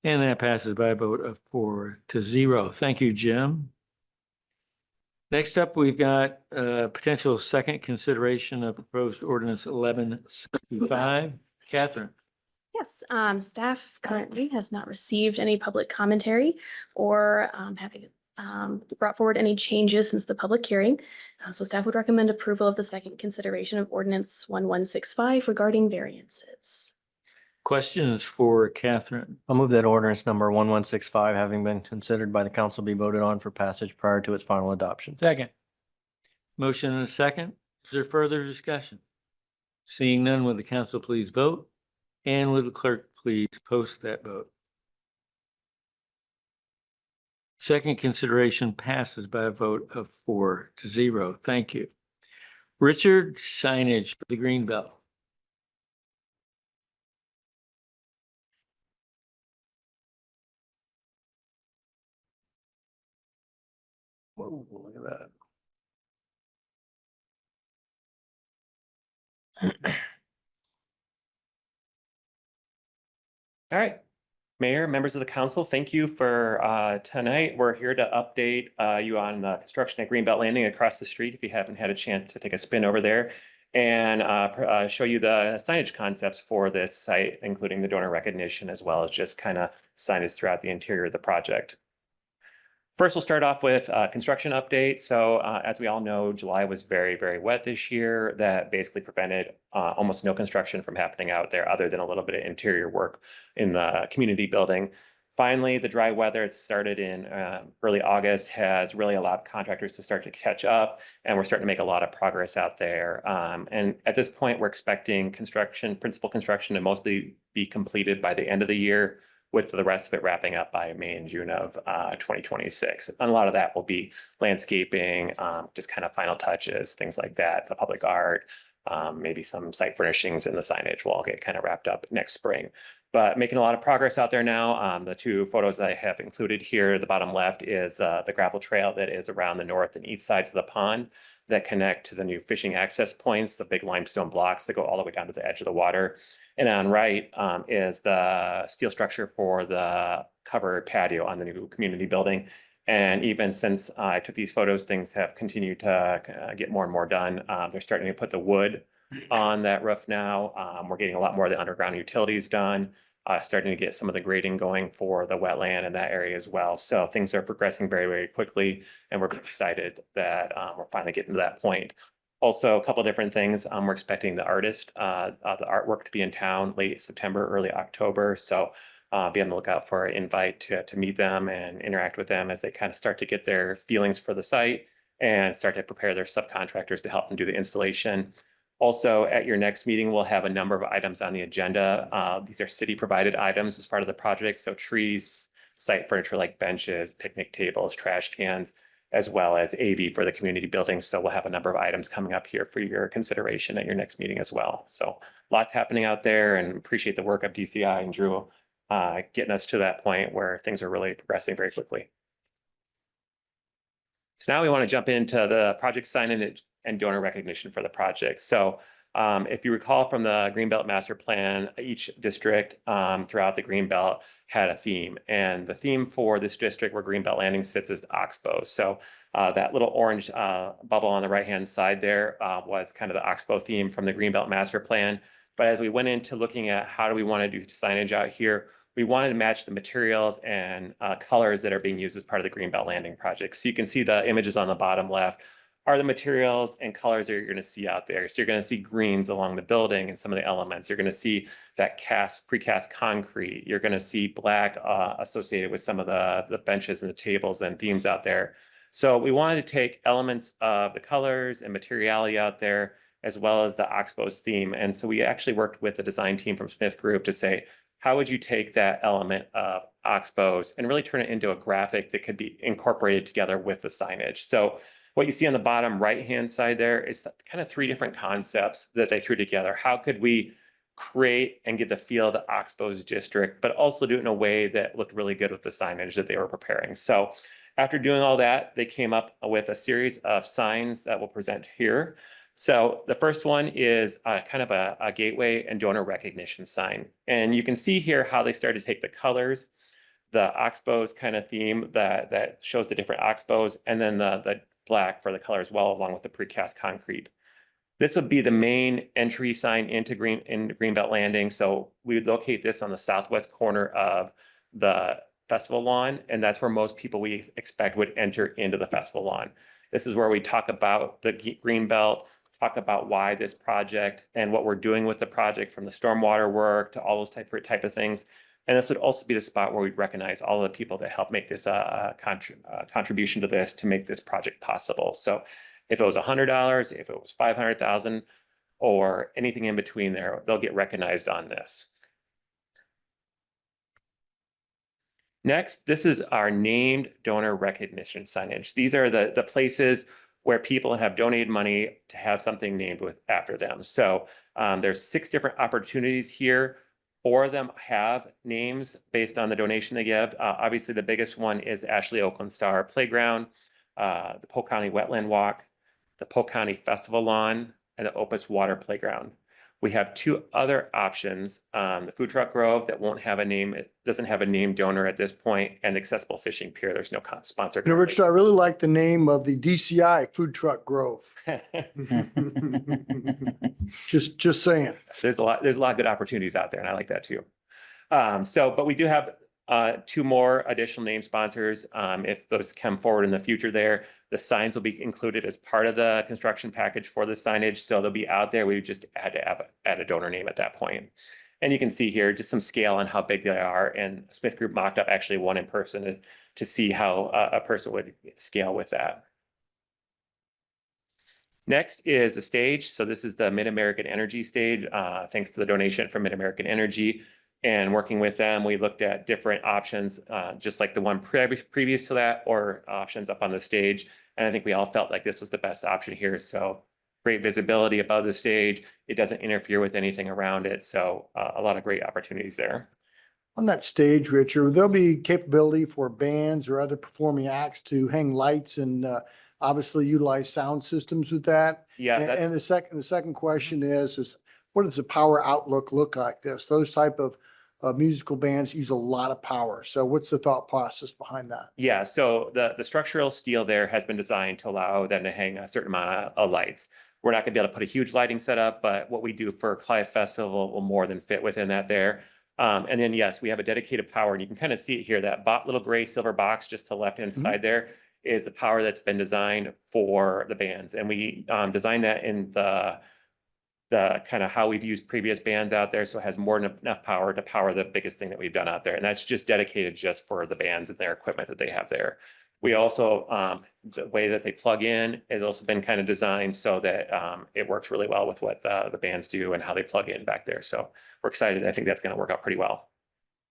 And that passes by a vote of 4-0. Thank you, Jim. Next up, we've got potential second consideration of proposed ordinance 1165. Catherine. Yes, staff currently has not received any public commentary or having brought forward any changes since the public hearing. So staff would recommend approval of the second consideration of ordinance 1165 regarding variances. Questions for Catherine? I'll move that ordinance number 1165, having been considered by the council, be voted on for passage prior to its final adoption. Second. Motion and a second. Is there further discussion? Seeing none, will the council please vote? And will the clerk please post that vote? Second consideration passes by a vote of 4-0. Thank you. Richard, signage for the Greenbelt. Whoa, look at that. All right. Mayor, members of the council, thank you for tonight. We're here to update you on the construction at Greenbelt Landing across the street, if you haven't had a chance to take a spin over there, and show you the signage concepts for this site, including the donor recognition, as well as just kind of signage throughout the interior of the project. First, we'll start off with a construction update. So as we all know, July was very, very wet this year. That basically prevented almost no construction from happening out there other than a little bit of interior work in the community building. Finally, the dry weather, it started in early August, has really allowed contractors to start to catch up, and we're starting to make a lot of progress out there. And at this point, we're expecting principal construction to mostly be completed by the end of the year, with the rest of it wrapping up by May and June of 2026. And a lot of that will be landscaping, just kind of final touches, things like that, the public art, maybe some site furnishings and the signage will all get kind of wrapped up next spring. But making a lot of progress out there now. The two photos that I have included here, the bottom left is the gravel trail that is around the north and east sides of the pond that connect to the new fishing access points, the big limestone blocks that go all the way down to the edge of the water. And on right is the steel structure for the covered patio on the new community building. And even since I took these photos, things have continued to get more and more done. They're starting to put the wood on that roof now. We're getting a lot more of the underground utilities done, starting to get some of the grading going for the wetland in that area as well. So things are progressing very, very quickly, and we're excited that we're finally getting to that point. Also, a couple of different things. We're expecting the artist, the artwork to be in town late September, early October. So be on the lookout for an invite to meet them and interact with them as they kind of start to get their feelings for the site and start to prepare their subcontractors to help them do the installation. Also, at your next meeting, we'll have a number of items on the agenda. These are city-provided items as part of the project. So trees, site furniture like benches, picnic tables, trash cans, as well as AV for the community building. So we'll have a number of items coming up here for your consideration at your next meeting as well. So lots happening out there, and appreciate the work of DCI and Drew getting us to that point where things are really progressing very quickly. So now we want to jump into the project sign-in and donor recognition for the project. So if you recall from the Greenbelt Master Plan, each district throughout the Greenbelt had a theme. And the theme for this district where Greenbelt Landing sits is Oxbow. So that little orange bubble on the right-hand side there was kind of the Oxbow theme from the Greenbelt Master Plan. But as we went into looking at how do we want to do signage out here, we wanted to match the materials and colors that are being used as part of the Greenbelt Landing project. So you can see the images on the bottom left are the materials and colors that you're going to see out there. So you're going to see greens along the building and some of the elements. You're going to see that precast concrete. You're going to see black associated with some of the benches and the tables and themes out there. So we wanted to take elements of the colors and materiality out there, as well as the Oxbow's theme. And so we actually worked with the design team from Smith Group to say, how would you take that element of Oxbows and really turn it into a graphic that could be incorporated together with the signage? So what you see on the bottom right-hand side there is kind of three different concepts that they threw together. How could we create and get the feel of the Oxbows district, but also do it in a way that looked really good with the signage that they were preparing? So after doing all that, they came up with a series of signs that we'll present here. So the first one is kind of a gateway and donor recognition sign. And you can see here how they started to take the colors, the Oxbows kind of theme that shows the different Oxbows, and then the black for the color as well, along with the precast concrete. This would be the main entry sign into Greenbelt Landing. So we would locate this on the southwest corner of the festival lawn, and that's where most people we expect would enter into the festival lawn. This is where we talk about the Greenbelt, talk about why this project and what we're doing with the project, from the stormwater work to all those type of things. And this would also be the spot where we'd recognize all of the people that helped make this contribution to this, to make this project possible. So if it was $100, if it was 500,000, or anything in between there, they'll get recognized on this. Next, this is our named donor recognition signage. These are the places where people have donated money to have something named after them. So there's 6 different opportunities here. 4 of them have names based on the donation they give. Obviously, the biggest one is the Ashley Oakland Star Playground, the Polk County Wetland Walk, the Polk County Festival Lawn, and the Opus Water Playground. We have 2 other options, the Food Truck Grove that won't have a name, it doesn't have a named donor at this point, and Accessible Fishing Pier, there's no sponsor. You know, Richard, I really like the name of the DCI Food Truck Grove. Just saying. There's a lot of good opportunities out there, and I like that too. But we do have 2 more additional name sponsors. If those come forward in the future there, the signs will be included as part of the construction package for the signage. So they'll be out there. We just had to add a donor name at that point. And you can see here just some scale on how big they are. And Smith Group mocked up actually one in person to see how a person would scale with that. Next is the stage. So this is the Mid-American Energy stage, thanks to the donation from Mid-American Energy. And working with them, we looked at different options, just like the one previous to that, or options up on the stage. And I think we all felt like this was the best option here. So great visibility above the stage. It doesn't interfere with anything around it. So a lot of great opportunities there. On that stage, Richard, there'll be capability for bands or other performing acts to hang lights and obviously utilize sound systems with that. Yeah, And the second question is what does the power outlook look like this? Those type of musical bands use a lot of power. So what's the thought process behind that? Yeah, so the structural steel there has been designed to allow them to hang a certain amount of lights. We're not gonna be able to put a huge lighting setup, but what we do for Clive Festival will more than fit within that there. And then, yes, we have a dedicated power, and you can kind of see it here, that little gray silver box just to the left-hand side there is the power that's been designed for the bands. And we designed that in the kind of how we've used previous bands out there. So it has more than enough power to power the biggest thing that we've done out there. And that's just dedicated just for the bands and their equipment that they have there. We also, the way that they plug in has also been kind of designed so that it works really well with what the bands do and how they plug in back there. So we're excited. I think that's going to work out pretty well.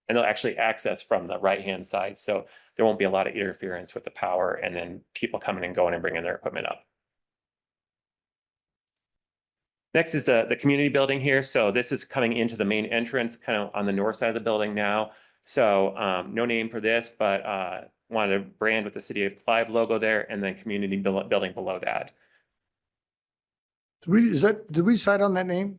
And they'll actually access from the right-hand side. So there won't be a lot of interference with the power and then people coming and going and bringing their equipment up. Next is the community building here. So this is coming into the main entrance, kind of on the north side of the building now. So no name for this, but wanted to brand with the City of Clive logo there, and then community building below that. Did we decide on that name?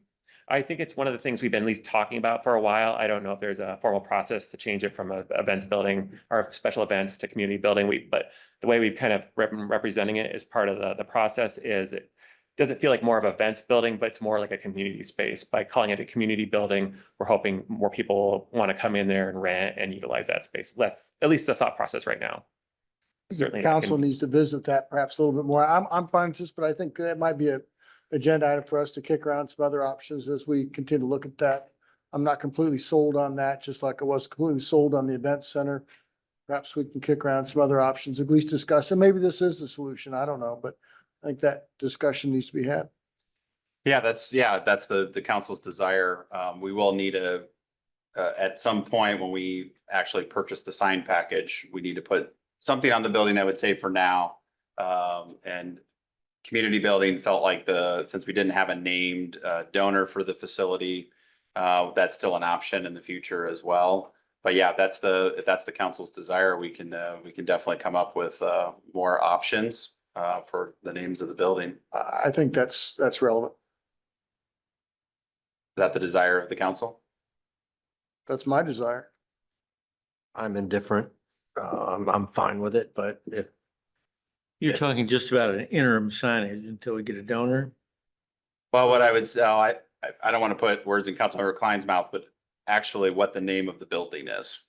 I think it's one of the things we've been at least talking about for a while. I don't know if there's a formal process to change it from a events building or special events to community building. But the way we've kind of representing it as part of the process is it doesn't feel like more of an events building, but it's more like a community space. By calling it a community building, we're hoping more people want to come in there and rent and utilize that space. That's at least the thought process right now. Certainly, Council needs to visit that perhaps a little bit more. I'm fine with this, but I think that might be a agenda item for us to kick around some other options as we continue to look at that. I'm not completely sold on that, just like I was completely sold on the event center. Perhaps we can kick around some other options, at least discuss, and maybe this is the solution. I don't know, but I think that discussion needs to be had. Yeah, that's the council's desire. We will need at some point when we actually purchase the sign package, we need to put something on the building, I would say, for now. And community building felt like since we didn't have a named donor for the facility, that's still an option in the future as well. But yeah, if that's the council's desire, we can definitely come up with more options for the names of the building. I think that's relevant. Is that the desire of the council? That's my desire. I'm indifferent. I'm fine with it, but if You're talking just about an interim signage until we get a donor? Well, what I would say, I don't want to put words in Councilmember Klein's mouth, but actually what the name of the building is.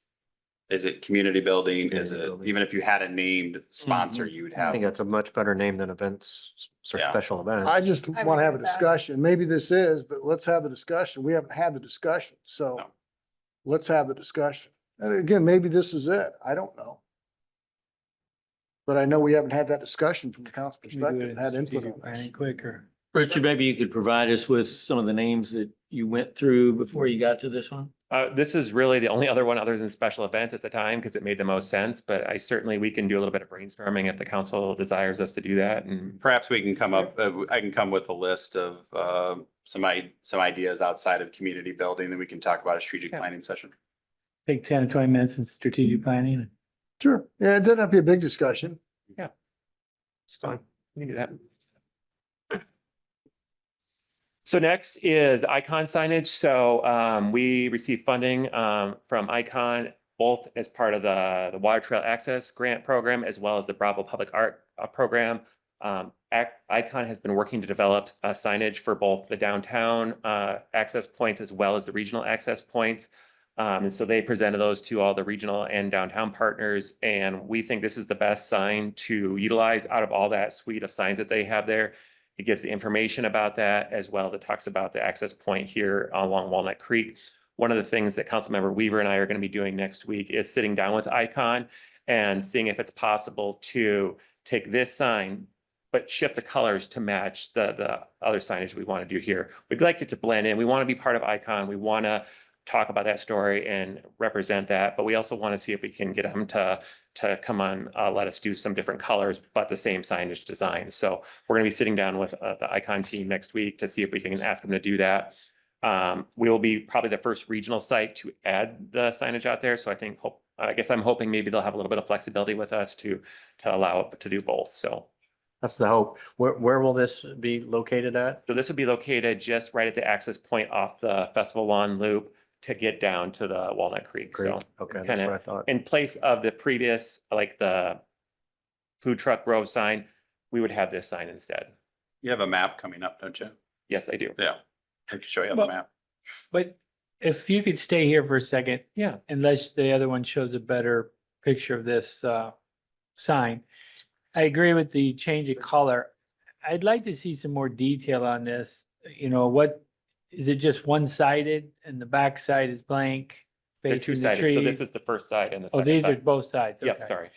Is it community building? Is Community it, building. even if you had a named sponsor, you would I have. think that's a much better name than events, Yeah. special events. I just I want to agree have a with that. discussion. Maybe this is, but let's have the discussion. We haven't had the discussion, so No. let's have the discussion. And again, maybe this is it. I don't know. But I know we haven't had that discussion from the council We do perspective it and in had input strategic on planning this. quicker. Richard, maybe you could provide us with some of the names that you went through before you got to this one? This is really the only other one other than special events at the time because it made the most sense, but we can do a little bit of brainstorming if the council desires us to do that. And Perhaps we can come up, I can come with a list of some ideas outside of community building that we can talk about a strategic Yeah. planning session. Take 10 or 20 minutes in strategic planning. Sure. Yeah, it doesn't have to be a big discussion. It's fine. We can do that. So next is Icon signage. So we received funding from Icon, both as part of the Water Trail Access Grant Program, as well as the Bravo Public Art Program. Icon has been working to develop signage for both the downtown access points as well as the regional access points. And so they presented those to all the regional and downtown partners. And we think this is the best sign to utilize out of all that suite of signs that they have there. It gives the information about that, as well as it talks about the access point here along Walnut Creek. One of the things that Councilmember Weaver and I are going to be doing next week is sitting down with Icon and seeing if it's possible to take this sign, but shift the colors to match the other signage we want to do here. We'd like it to blend in. We want to be part of Icon. We want to talk about that story and represent that, but we also want to see if we can get them to come on, let us do some different colors, but the same signage design. So we're going to be sitting down with the Icon team next week to see if we can ask them to do that. We will be probably the first regional site to add the signage out there. So I guess I'm hoping maybe they'll have a little bit of flexibility with us to allow it to do both. So That's the hope. Where will this be located at? this would be located just right at the access point off the Festival Lawn Loop to get down to the Walnut Creek. Great. So Okay, that's kinda what I thought. in place of the previous, like the food truck row sign, we would have this sign instead. You have a map coming up, don't you? Yes, I do. Yeah. I can show you on Well- the map. But if you could stay here for a second, Yeah. unless the other one shows a better picture of this sign. I agree with the change of color. I'd like to see some more detail on this. You know, what, is it just one-sided and the back side is blank? They're facing the two-sided. So this trees? is the first side and the Oh, second these are side. both sides. Yep, okay. sorry.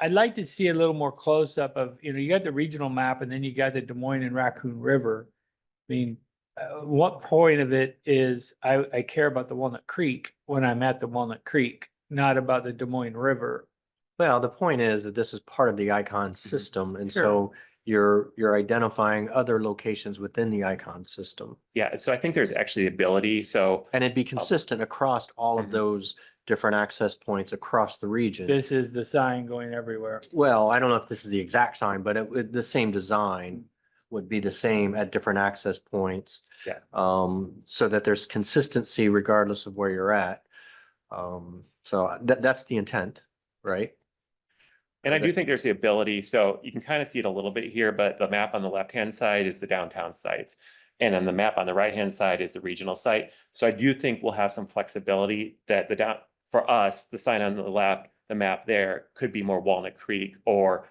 I'd like to see a little more close-up of, you know, you got the regional map and then you got the Des Moines and Raccoon River. I mean, what point of it is, I care about the Walnut Creek when I'm at the Walnut Creek, not about the Des Moines River. Well, the point is that this is part of the Icon system, and Sure. so you're identifying other locations within the Icon system. Yeah, so I think there's actually the ability. So And it'd be consistent across all of Mhm. those different access points across the region. This is the sign going everywhere. Well, I don't know if this is the exact sign, but the same design would be the same at different access points. Yeah. So that there's consistency regardless of where you're at. So that's the intent, right? And I do think there's the ability, so you can kind of see it a little bit here, but the map on the left-hand side is the downtown sites. And then the map on the right-hand side is the regional site. So I do think we'll have some flexibility that for us, the sign on the left, the map there could be more Walnut Creek or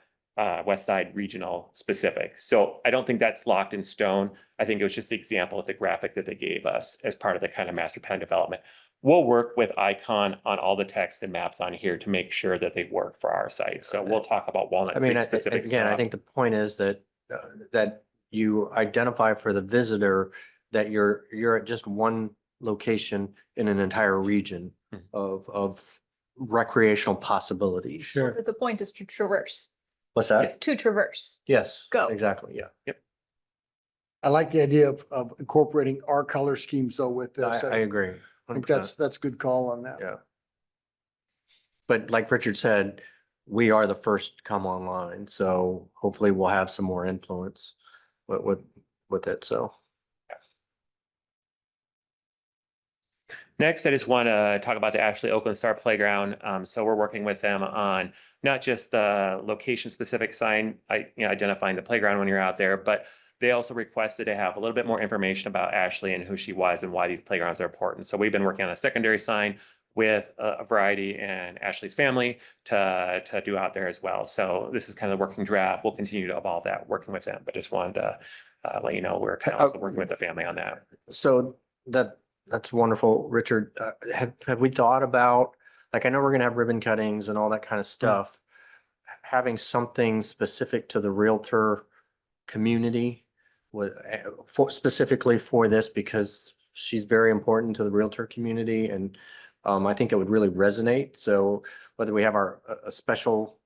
West Side Regional specific. So I don't think that's locked in stone. I think it was just the example of the graphic that they gave us as part of the kind of master plan development. We'll work with Icon on all the text and maps on here to make sure that they work for our site. So we'll talk about Walnut I mean, Creek specific again, I stuff. think the point is that, that you identify for the visitor that you're at just one location in an entire region Mhm. of recreational possibilities. Sure. But the point is to traverse, What's that? Yes. to traverse. Yes. Go. Exactly, yeah. I like the idea of incorporating our color schemes though with this. I agree. I think 100%. that's a good call on that. Yeah. But like Richard said, we are the first to come online, so hopefully we'll have some more influence with it, so. Next, I just want to talk about the Ashley Oakland Star Playground. So we're working with them on not just the location specific sign, identifying the playground when you're out there, but They also requested to have a little bit more information about Ashley and who she was and why these playgrounds are important. So we've been working on a secondary sign with a variety and Ashley's family to do out there as well. So this is kind of the working draft. We'll continue to evolve that, working with them, but just wanted to let you know, we're kind of also working with the family on that. So that's wonderful, Richard. Have we thought about, like, I know we're gonna have ribbon cuttings and all that kind of stuff. Having something specific to the Realtor community specifically for this, because she's very important to the Realtor community, and I think it would really resonate. So whether we have a special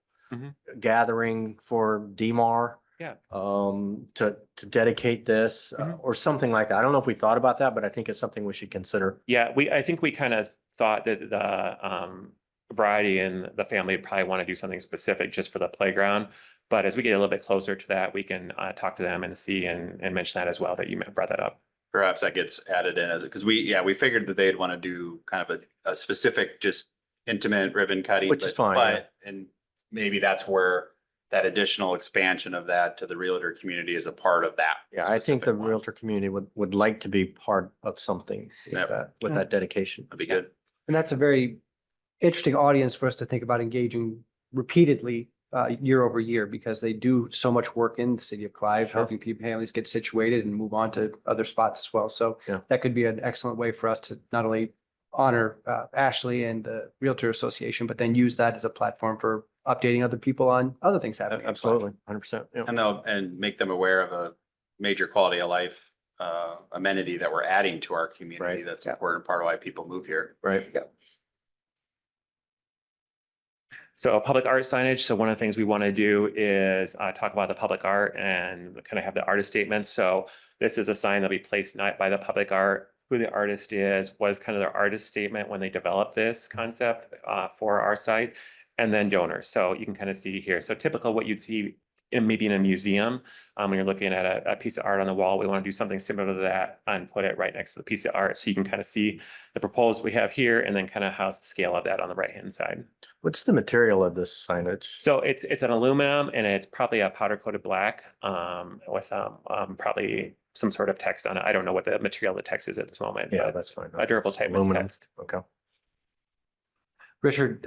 gathering for DMAR, Yeah. to dedicate this or something like that. I don't know if we thought about that, but I think it's something we should consider. Yeah, I think we kind of thought that the variety and the family would probably want to do something specific just for the playground. But as we get a little bit closer to that, we can talk to them and see and mention that as well, that you brought that up. Perhaps that gets added in as, because we figured that they'd want to do kind of a specific, just intimate ribbon cutting. Which is fine, yeah. And maybe that's where that additional expansion of that to the Realtor community is a part of that. Yeah, I think the specific one. Realtor community would like to be part of something Yep. with that dedication. That'd be good. And that's a very interesting audience for us to think about engaging repeatedly year over year, because they do so much work in the city of Clive, Sure. helping people, families get situated and move on to other spots as well. So Yeah. that could be an excellent way for us to not only honor Ashley and the Realtor Association, but then use that as a platform for updating other people on other things happening. in Clive. Absolutely, 100%. Yeah. And make them aware of a major quality of life amenity that we're adding to our community. Right. That's Yeah. an important part of why people move here. Right. So public art signage. So one of the things we want to do is talk about the public art and kind of have the artist statement. So this is a sign that'll be placed not by the public art, who the artist is, what is kind of their artist statement when they developed this concept for our site, and then donors. So you can kind of see here. So typical what you'd see maybe in a museum, when you're looking at a piece of art on the wall, we want to do something similar to that and put it right next to the piece of art. So you can kind of see the proposed we have here and then kind of how's the scale of that on the right-hand side. What's the material of this signage? So it's an aluminum and it's probably a powder coated black with probably some sort of text on it. I don't know what the material of the text is at this moment. Yeah, but that's fine. a durable type of Aluminum. text. Okay. Richard,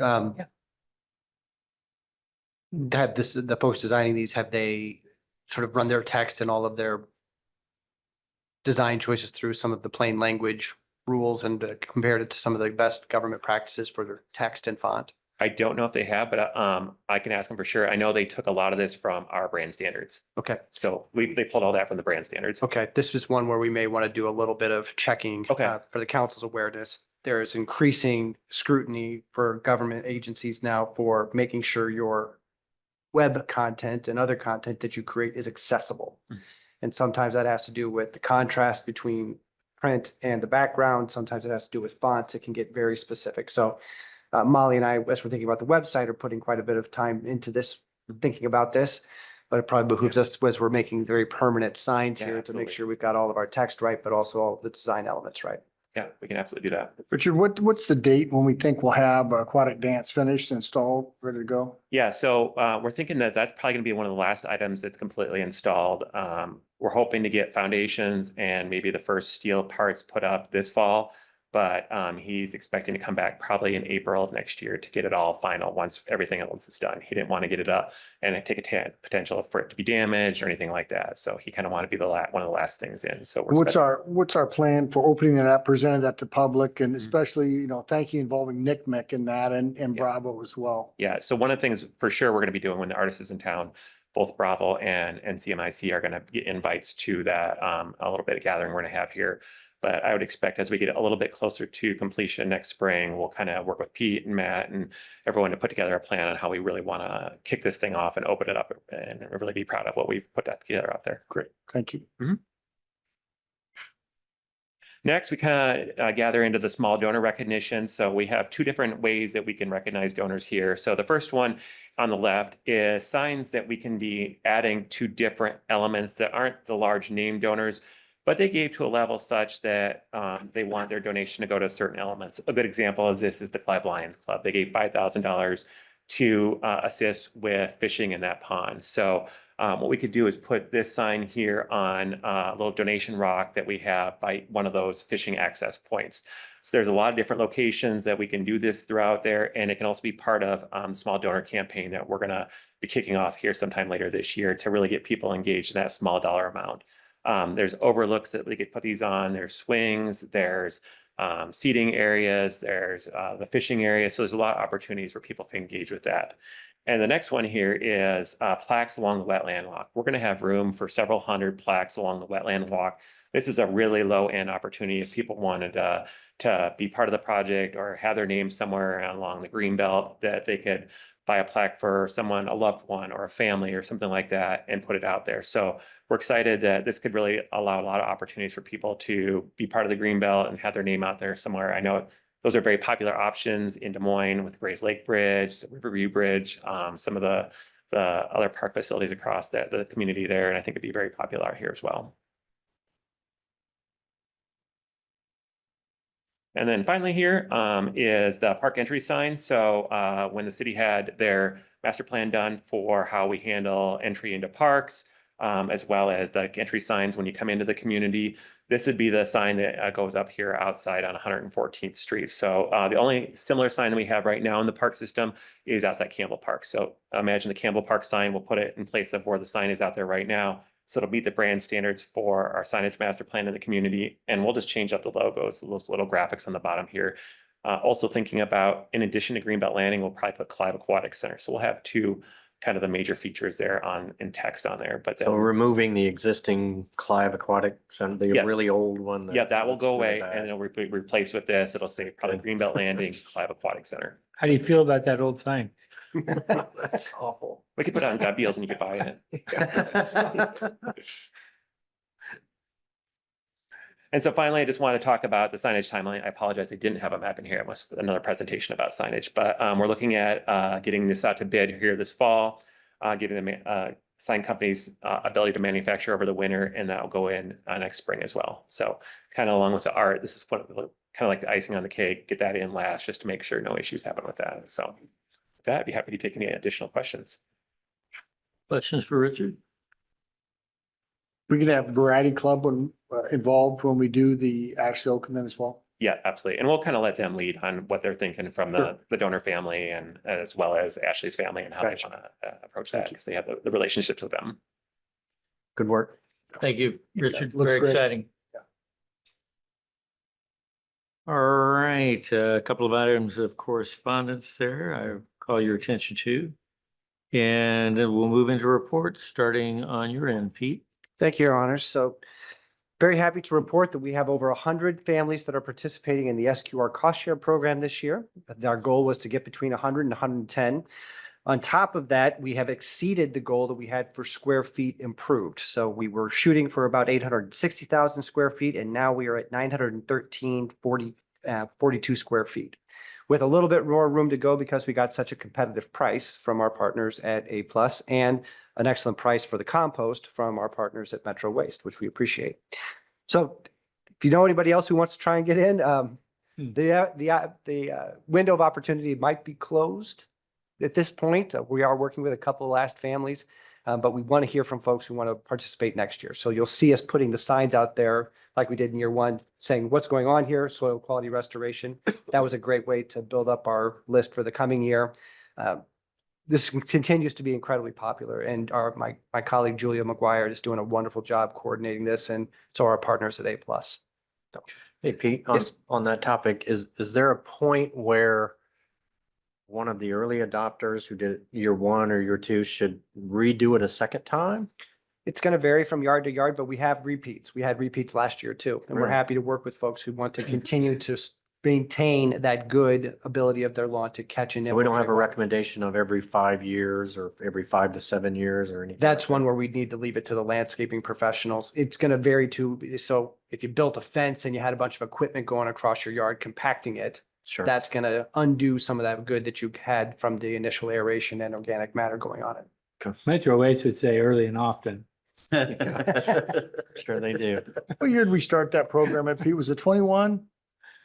the folks designing these, have they sort of run their text and all of their design choices through some of the plain language rules and compared it to some of the best government practices for their text and font? I don't know if they have, but I can ask them for sure. I know they took a lot of this from our brand standards. Okay. So they pulled all that from the brand standards. Okay, this is one where we may want to do a little bit of checking. Okay. For the council's awareness. There is increasing scrutiny for government agencies now for making sure your web content and other content that you create is accessible. Mhm. And sometimes that has to do with the contrast between print and the background. Sometimes it has to do with fonts. It can get very specific. So Molly and I, as we're thinking about the website, are putting quite a bit of time into this, thinking about this. But it probably behooves us, as we're making very permanent signs Yeah, here, to absolutely. make sure we've got all of our text right, but also all of the design elements right. Yeah, we can absolutely do that. Richard, what's the date when we think we'll have aquatic dance finished, installed, ready to go? Yeah, so we're thinking that that's probably going to be one of the last items that's completely installed. We're hoping to get foundations and maybe the first steel parts put up this fall. But he's expecting to come back probably in April of next year to get it all final once everything else is done. He didn't want to get it up and take a potential for it to be damaged or anything like that. So he kind of wanted to be one of the last things in. So What's our plan for opening that up, presenting that to public, and especially, thank you involving NCMEC in that and Bravo as well? Yeah, so one of the things for sure we're going to be doing when the artist is in town, both Bravo and CMIC are going to get invites to that a little bit of gathering we're going to have here. But I would expect as we get a little bit closer to completion next spring, we'll kind of work with Pete and Matt and everyone to put together a plan on how we really want to kick this thing off and open it up and really be proud of what we've put that together out there. Great, thank you. Next, we kind of gather into the small donor recognition. So we have two different ways that we can recognize donors here. So the first one on the left is signs that we can be adding to different elements that aren't the large name donors, but they gave to a level such that they want their donation to go to certain elements. A good example of this is the Clive Lions Club. They gave $5,000 to assist with fishing in that pond. So What we could do is put this sign here on a little donation rock that we have by one of those fishing access points. So there's a lot of different locations that we can do this throughout there, and it can also be part of the small donor campaign that we're gonna be kicking off here sometime later this year to really get people engaged in that small dollar amount. There's overlooks that we could put these on, there's swings, there's seating areas, there's the fishing area. So there's a lot of opportunities where people can engage with that. And the next one here is plaques along the wetland walk. We're going to have room for several hundred plaques along the wetland walk. This is a really low end opportunity if people wanted to be part of the project or have their name somewhere along the green belt, that they could buy a plaque for someone, a loved one or a family or something like that, and put it out there. So we're excited that this could really allow a lot of opportunities for people to be part of the green belt and have their name out there somewhere. I know those are very popular options in Des Moines with Grays Lake Bridge, the Riverview Bridge, some of the other park facilities across the community there. And I think it'd be very popular here as well. And then finally here is the park entry sign. So when the city had their master plan done for how we handle entry into parks, as well as the entry signs when you come into the community, this would be the sign that goes up here outside on 114th Street. So the only similar sign that we have right now in the park system is outside Campbell Park. So imagine the Campbell Park sign, we'll put it in place of where the sign is out there right now. So it'll meet the brand standards for our signage master plan in the community. And we'll just change up the logos, those little graphics on the bottom here. Also thinking about, in addition to Greenbelt Landing, we'll probably put Clive Aquatic Center. So we'll have two kind of the major features there in text on there. But So removing the existing Clive Aquatic Center, the Yes. really old one. yeah, that will go looks really away bad. and it'll be replaced with this. It'll say probably Greenbelt Landing, Clive Aquatic Center. How do you feel about that old sign? That's awful. We could put it on gut deals and you could buy it. And so finally, I just want to talk about the signage timeline. I apologize, I didn't have a map in here. It was another presentation about signage, but we're looking at getting this out to bid here this fall, giving the sign companies ability to manufacture over the winter, and that'll go in next spring as well. So kind of along with the art, this is kind of like the icing on the cake, get that in last just to make sure no issues happen with that. So with that, I'd be happy to take any additional questions. Questions for Richard? We can have Variety Club involved when we do the actual open then as well. Yeah, absolutely. And we'll kind of let them lead on what they're thinking from the donor family and as well as Ashley's family and how they Gotcha. want to approach that because they have the relationships with them. Good work. Thank you, Richard. Looks Very great. exciting. Yeah. All right, a couple of items of correspondence there I call your attention to. And then we'll move into reports, starting on your end, Pete. Thank you, Your Honors. So very happy to report that we have over 100 families that are participating in the SQR cost share program this year. Our goal was to get between 100 and 110. On top of that, we have exceeded the goal that we had for square feet improved. So we were shooting for about 860,000 square feet, and now we are at 913,42 square feet, with a little bit more room to go because we got such a competitive price from our partners at A+ and an excellent price for the compost from our partners at Metro Waste, which we appreciate. So if you know anybody else who wants to try and get in, the window of opportunity might be closed at this point. We are working with a couple of last families, but we want to hear from folks who want to participate next year. So you'll see us putting the signs out there like we did in year one, saying what's going on here, soil quality restoration. That was a great way to build up our list for the coming year. This continues to be incredibly popular, and my colleague Julia McGuire is doing a wonderful job coordinating this, and so are our partners at A+. So, Hey, Pete, Yes. on that topic, is there a point where one of the early adopters who did year one or year two should redo it a second time? it's going to vary from yard to yard, but we have repeats. We had repeats last year too, and we're Really? happy to work with folks who want to continue to maintain that good ability of their lawn to catch and So we don't have a infiltrate water. recommendation of every 5 years or every 5 to 7 years or anything? That's like one that? where we need to leave it to the landscaping professionals. It's going to vary too. So if you built a fence and you had a bunch of equipment going across your yard, compacting it, Sure. that's going to undo some of that good that you had from the initial aeration and organic matter going on it. Metro Waste would say early and often. Sure they do. What year did we start that program at, Pete? Was it 21,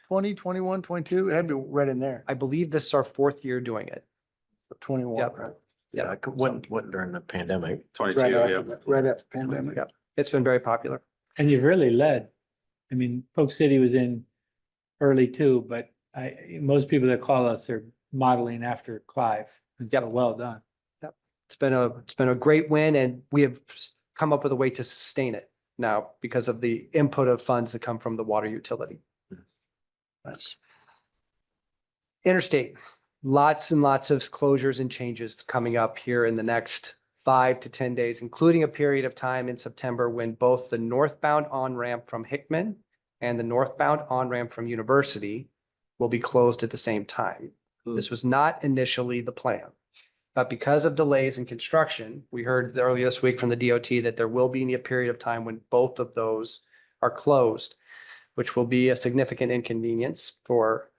20, 21, 22? It had to be right in there. I believe this is our fourth year doing it. 21, Yep. right? Yeah, what during the pandemic? 22, Right yeah. after, right after the pandemic. Yeah. It's been very popular. And you've really led. I mean, Polk City was in early too, but most people that call us are modeling after Clive. And so well done. It's been a great win, and we have come up with a way to sustain it now because of the input of funds that come from the water utility. Nice. Interstate, lots and lots of closures and changes coming up here in the next 5 to 10 days, including a period of time in September when both the northbound on-ramp from Hickman and the northbound on-ramp from University will be closed at the same time. This was not initially the plan. But because of delays in construction, we heard earlier this week from the DOT that there will be a period of time when both of those are closed, which will be a significant inconvenience for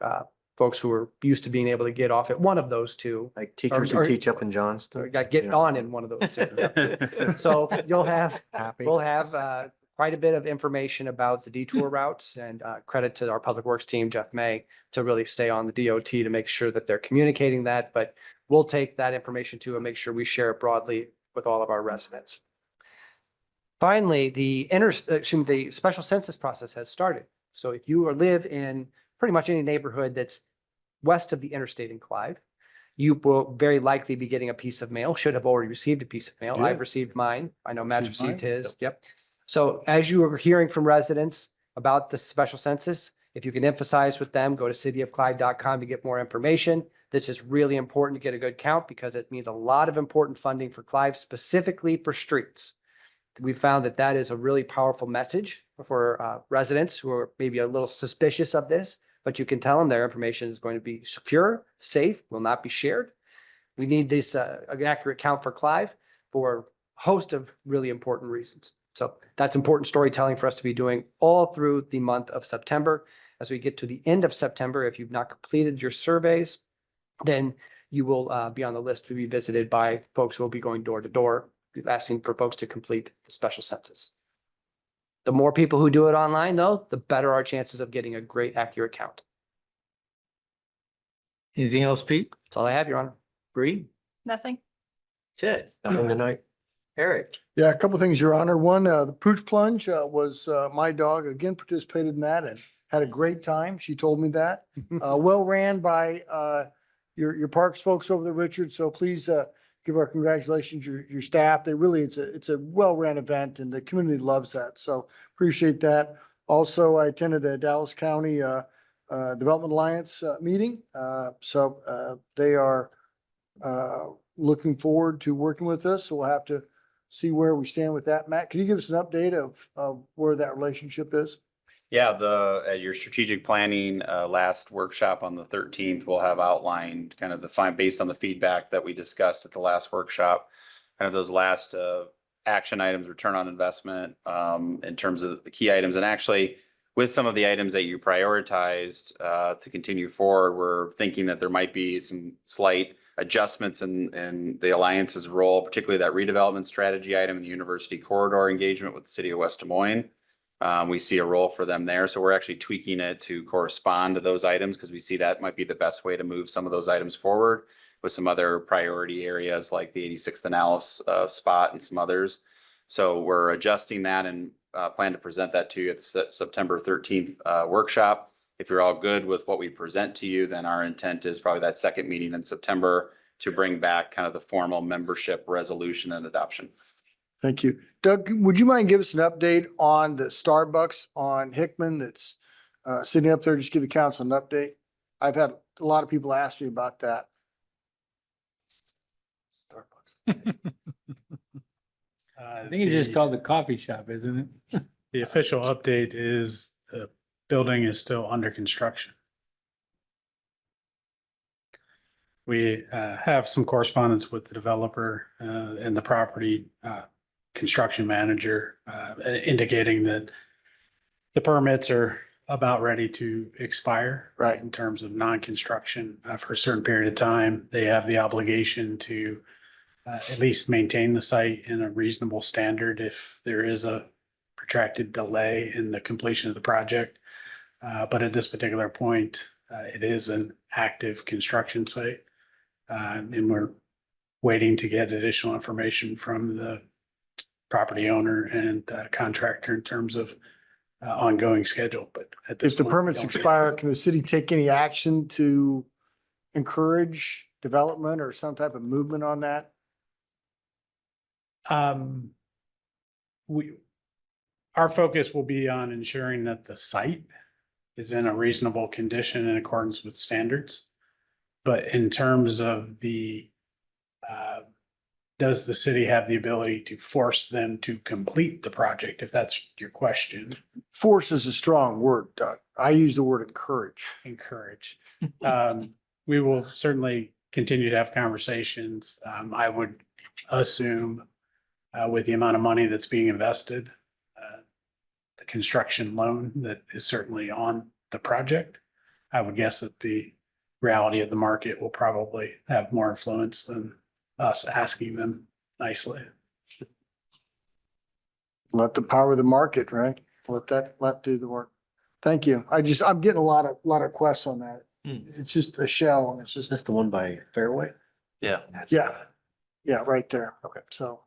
folks who are used to being able to get off at one of those two. Like teachers who or- teach up in Johnston? Or get Yeah. on in one of those two. So we'll have quite a bit of information about the detour routes, and credit to our Public Works team, Jeff May, to really stay on the DOT to make sure that they're communicating that. But we'll take that information too and make sure we share it broadly with all of our residents. Finally, the special census process has started. So if you live in pretty much any neighborhood that's west of the interstate in Clive, you will very likely be getting a piece of mail, should have already received a piece of mail. Yeah. I've received mine. I know Matt's Received mine. received his. Yep. So as you are hearing from residents about the special census, if you can emphasize with them, go to cityofclyde.com to get more information. This is really important to get a good count because it means a lot of important funding for Clive, specifically for streets. We found that that is a really powerful message for residents who are maybe a little suspicious of this, but you can tell them their information is going to be secure, safe, will not be shared. We need this an accurate count for Clive for a host of really important reasons. So that's important storytelling for us to be doing all through the month of September. As we get to the end of September, if you've not completed your surveys, then you will be on the list to be visited by folks who will be going door to door, asking for folks to complete the special census. The more people who do it online, though, the better our chances of getting a great accurate count. Anything else, Pete? That's all I have, Your Honor. Bree? Nothing. Ted? Nothing tonight? Eric? Yeah, a couple things, Your Honor. One, the pooch plunge was my dog again participated in that and had a great time. She told me that. Well ran by your parks folks over there, Richard. So please give our congratulations, your staff. They really, it's a well-ran event and the community loves that. So appreciate that. Also, I attended a Dallas County Development Alliance meeting. So they are looking forward to working with us. So we'll have to see where we stand with that. Matt, can you give us an update of where that relationship is? Yeah, at your strategic planning, last workshop on the 13th, we'll have outlined kind of based on the feedback that we discussed at the last workshop, kind of those last, action items, return on investment, in terms of the key items. And actually, with some of the items that you prioritized, to continue forward, we're thinking that there might be some slight adjustments in the Alliance's role, particularly that redevelopment strategy item and the university corridor engagement with the city of West Des Moines. We see a role for them there. So we're actually tweaking it to correspond to those items because we see that might be the best way to move some of those items forward with some other priority areas like the 86th and Alice spot and some others. So we're adjusting that and plan to present that to you at the September 13th workshop. If you're all good with what we present to you, then our intent is probably that second meeting in September to bring back kind of the formal membership resolution and adoption. Thank you. Doug, would you mind giving us an update on the Starbucks on Hickman that's sitting up there? Just give the council an update. I've had a lot of people ask me about that. I think it's just called the coffee shop, isn't it? The official update is the building is still under construction. We have some correspondence with the developer and the property construction manager indicating that the permits are about ready to expire. Right. In terms of non-construction for a certain period of time. They have the obligation to at least maintain the site in a reasonable standard if there is a protracted delay in the completion of the project. But at this particular point, it is an active construction site. And we're waiting to get additional information from the property owner and contractor in terms of ongoing schedule, but at this If the point, we permits don't- expire, can the city take any action to encourage development or some type of movement on that? Our focus will be on ensuring that the site is in a reasonable condition in accordance with standards. But in terms of does the city have the ability to force them to complete the project, if that's your question? Force is a strong word, Doug. I use the word encourage. Encourage. We will certainly continue to have conversations. I would assume with the amount of money that's being invested, the construction loan that is certainly on the project, I would guess that the reality of the market will probably have more influence than us asking them nicely. Let the power of the market, right? Let do the work. Thank you. I'm getting a lot of requests on that. It's just a shell and it's just, That's the one by Fairway? Yeah. yeah, right there. Okay. So,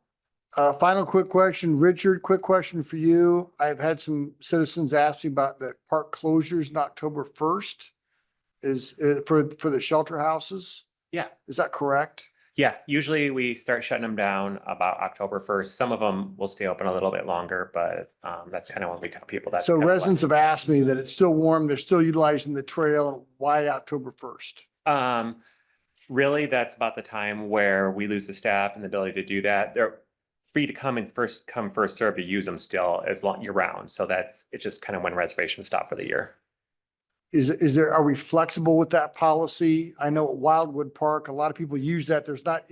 final quick question, Richard, quick question for you. I've had some citizens ask me about the park closures on October 1st. Is for the shelter houses? Yeah. Is that correct? Yeah, usually we start shutting them down about October 1st. Some of them will stay open a little bit longer, but that's kind of when we tell people that's. So kind of residents have asked me that it's still warm, they're still utilizing the trail. Why October 1st? Really, that's about the time where we lose the staff and the ability to do that. They're free to come and first come, first serve to use them still as long year round. So it's just kind of when reservations stop for the year. Are we flexible with that policy? I know at Wildwood Park, a lot of people use that. There's not,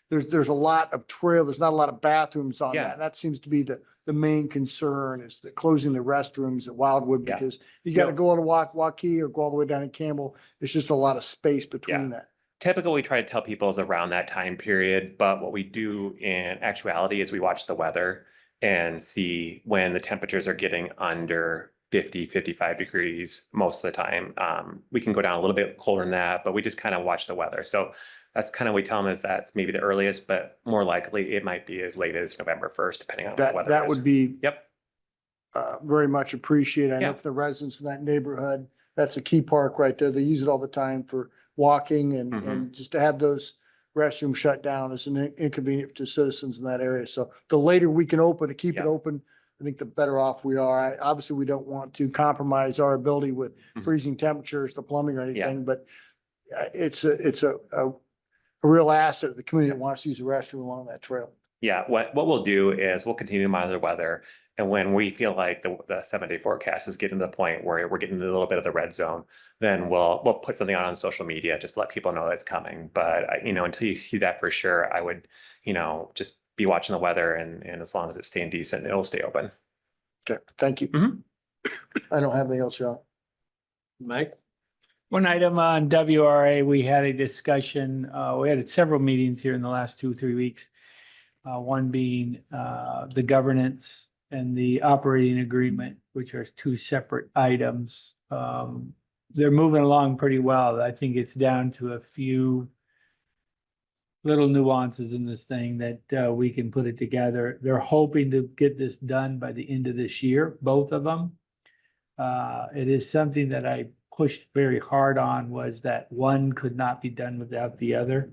there's a lot of trail, there's not a lot of bathrooms on Yeah. that. That seems to be the main concern is the closing the restrooms at Wildwood Yeah. because you got to No. go on Waukee or go all the way down to Campbell. It's just a lot of space between that. Typically, we try to tell people is around that time period, but what we do in actuality is we watch the weather and see when the temperatures are getting under 50, 55 degrees most of the time. We can go down a little bit colder than that, but we just kind of watch the weather. So that's kind of, we tell them is that's maybe the earliest, but more likely it might be as late as November 1st, depending on what the weather That is. would be Yep. very much appreciated. I know Yeah. for the residents in that neighborhood, that's a key park right there. They use it all the time for walking and just to have those restrooms shut down is an inconvenient to citizens in that area. So the later we can open, to keep it Yeah. open, I think the better off we are. Obviously, we don't want to compromise our ability with freezing temperatures, the plumbing or anything, but it's a real asset of the community that wants to use the restroom along that trail. Yeah, what we'll do is we'll continue to monitor the weather. And when we feel like the 7-day forecast is getting to the point where we're getting a little bit of the red zone, then we'll put something on social media, just to let people know it's coming. But until you see that for sure, I would, just be watching the weather and as long as it's staying decent, it'll stay open. Okay, thank you. I don't have anything else, John. Mike? One item on WRA, we had a discussion, we had several meetings here in the last 2-3 weeks. One being the governance and the operating agreement, which are two separate items. They're moving along pretty well. I think it's down to a few little nuances in this thing that we can put it together. They're hoping to get this done by the end of this year, both of them. It is something that I pushed very hard on, was that one could not be done without the other.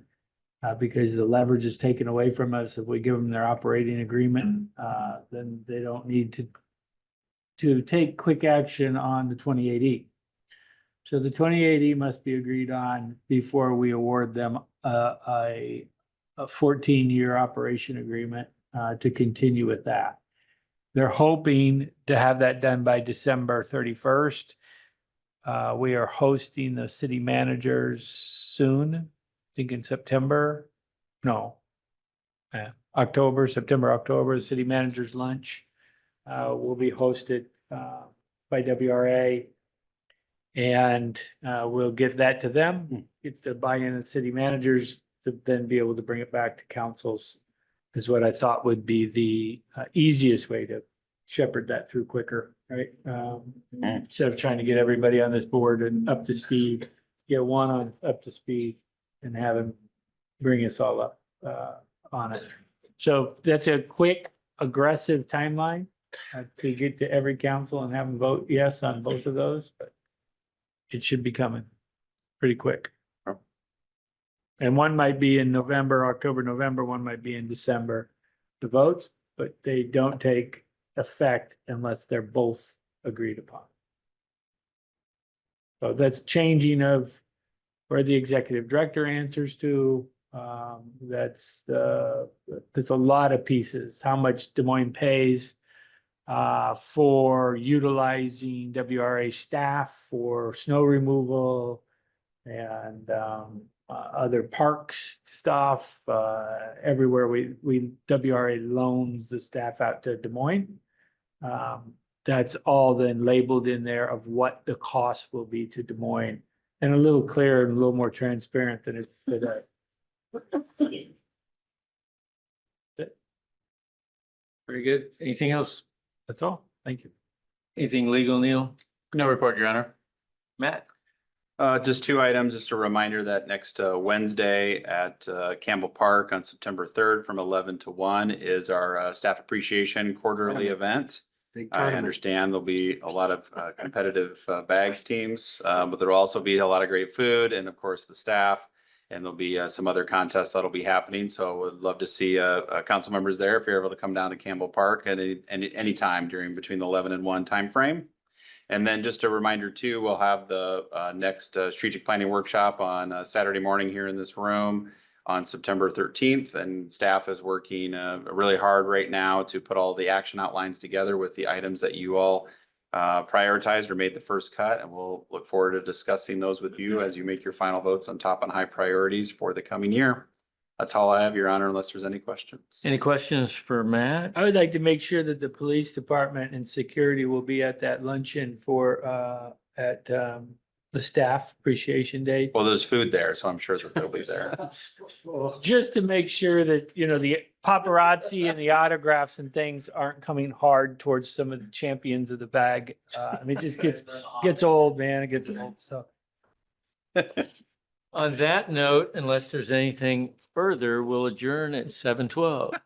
Because the leverage is taken away from us. If we give them their operating agreement, then they don't need to take quick action on the 28E. So the 28E must be agreed on before we award them a 14-year operation agreement to continue with that. They're hoping to have that done by December 31st. We are hosting the city managers soon. I think in September, September, October, the city managers lunch will be hosted by WRA. And we'll give that to them, get the buy-in of city managers to then be able to bring it back to councils is what I thought would be the easiest way to shepherd that through quicker, right? Instead of trying to get everybody on this board and up to speed, get one on up to speed and have him bring us all up. on it. So that's a quick, aggressive timeline to get to every council and have them vote yes on both of those, but it should be coming pretty quick. And one might be in November, October, November, one might be in December, the votes, but they don't take effect unless they're both agreed upon. So that's changing of where the executive director answers to. That's a lot of pieces, how much Des Moines pays for utilizing WRA staff for snow removal and other parks stuff. Everywhere we WRA loans the staff out to Des Moines. That's all then labeled in there of what the cost will be to Des Moines, and a little clearer and a little more transparent than it's today. Very good. Anything else? That's all. Thank you. Anything legal, Neil? No report, Your Honor. Matt? Just two items, just a reminder that next Wednesday at Campbell Park on September 3rd from 11 to 1 is our Staff Appreciation Quarterly event. I understand there'll be a lot of competitive bags teams, but there'll also be a lot of great food and of course the staff. And there'll be some other contests that'll be happening. So would love to see council members there if you're able to come down to Campbell Park at any time during between the 11 and 1 timeframe. And then just a reminder too, we'll have the next strategic planning workshop on Saturday morning here in this room on September 13th. And staff is working really hard right now to put all the action outlines together with the items that you all prioritized or made the first cut. And we'll look forward to discussing those with you as you make your final votes on top and high priorities for the coming year. That's all I have, Your Honor, unless there's any questions. Any questions for Matt? I would like to make sure that the police department and security will be at that luncheon for at the staff appreciation day. Well, there's food there, so I'm sure that they'll be there. Just to make sure that, you know, the paparazzi and the autographs and things aren't coming hard towards some of the champions of the bag. I mean, it just gets old, man. It gets old, so. On that note, unless there's anything further, we'll adjourn at 7:12.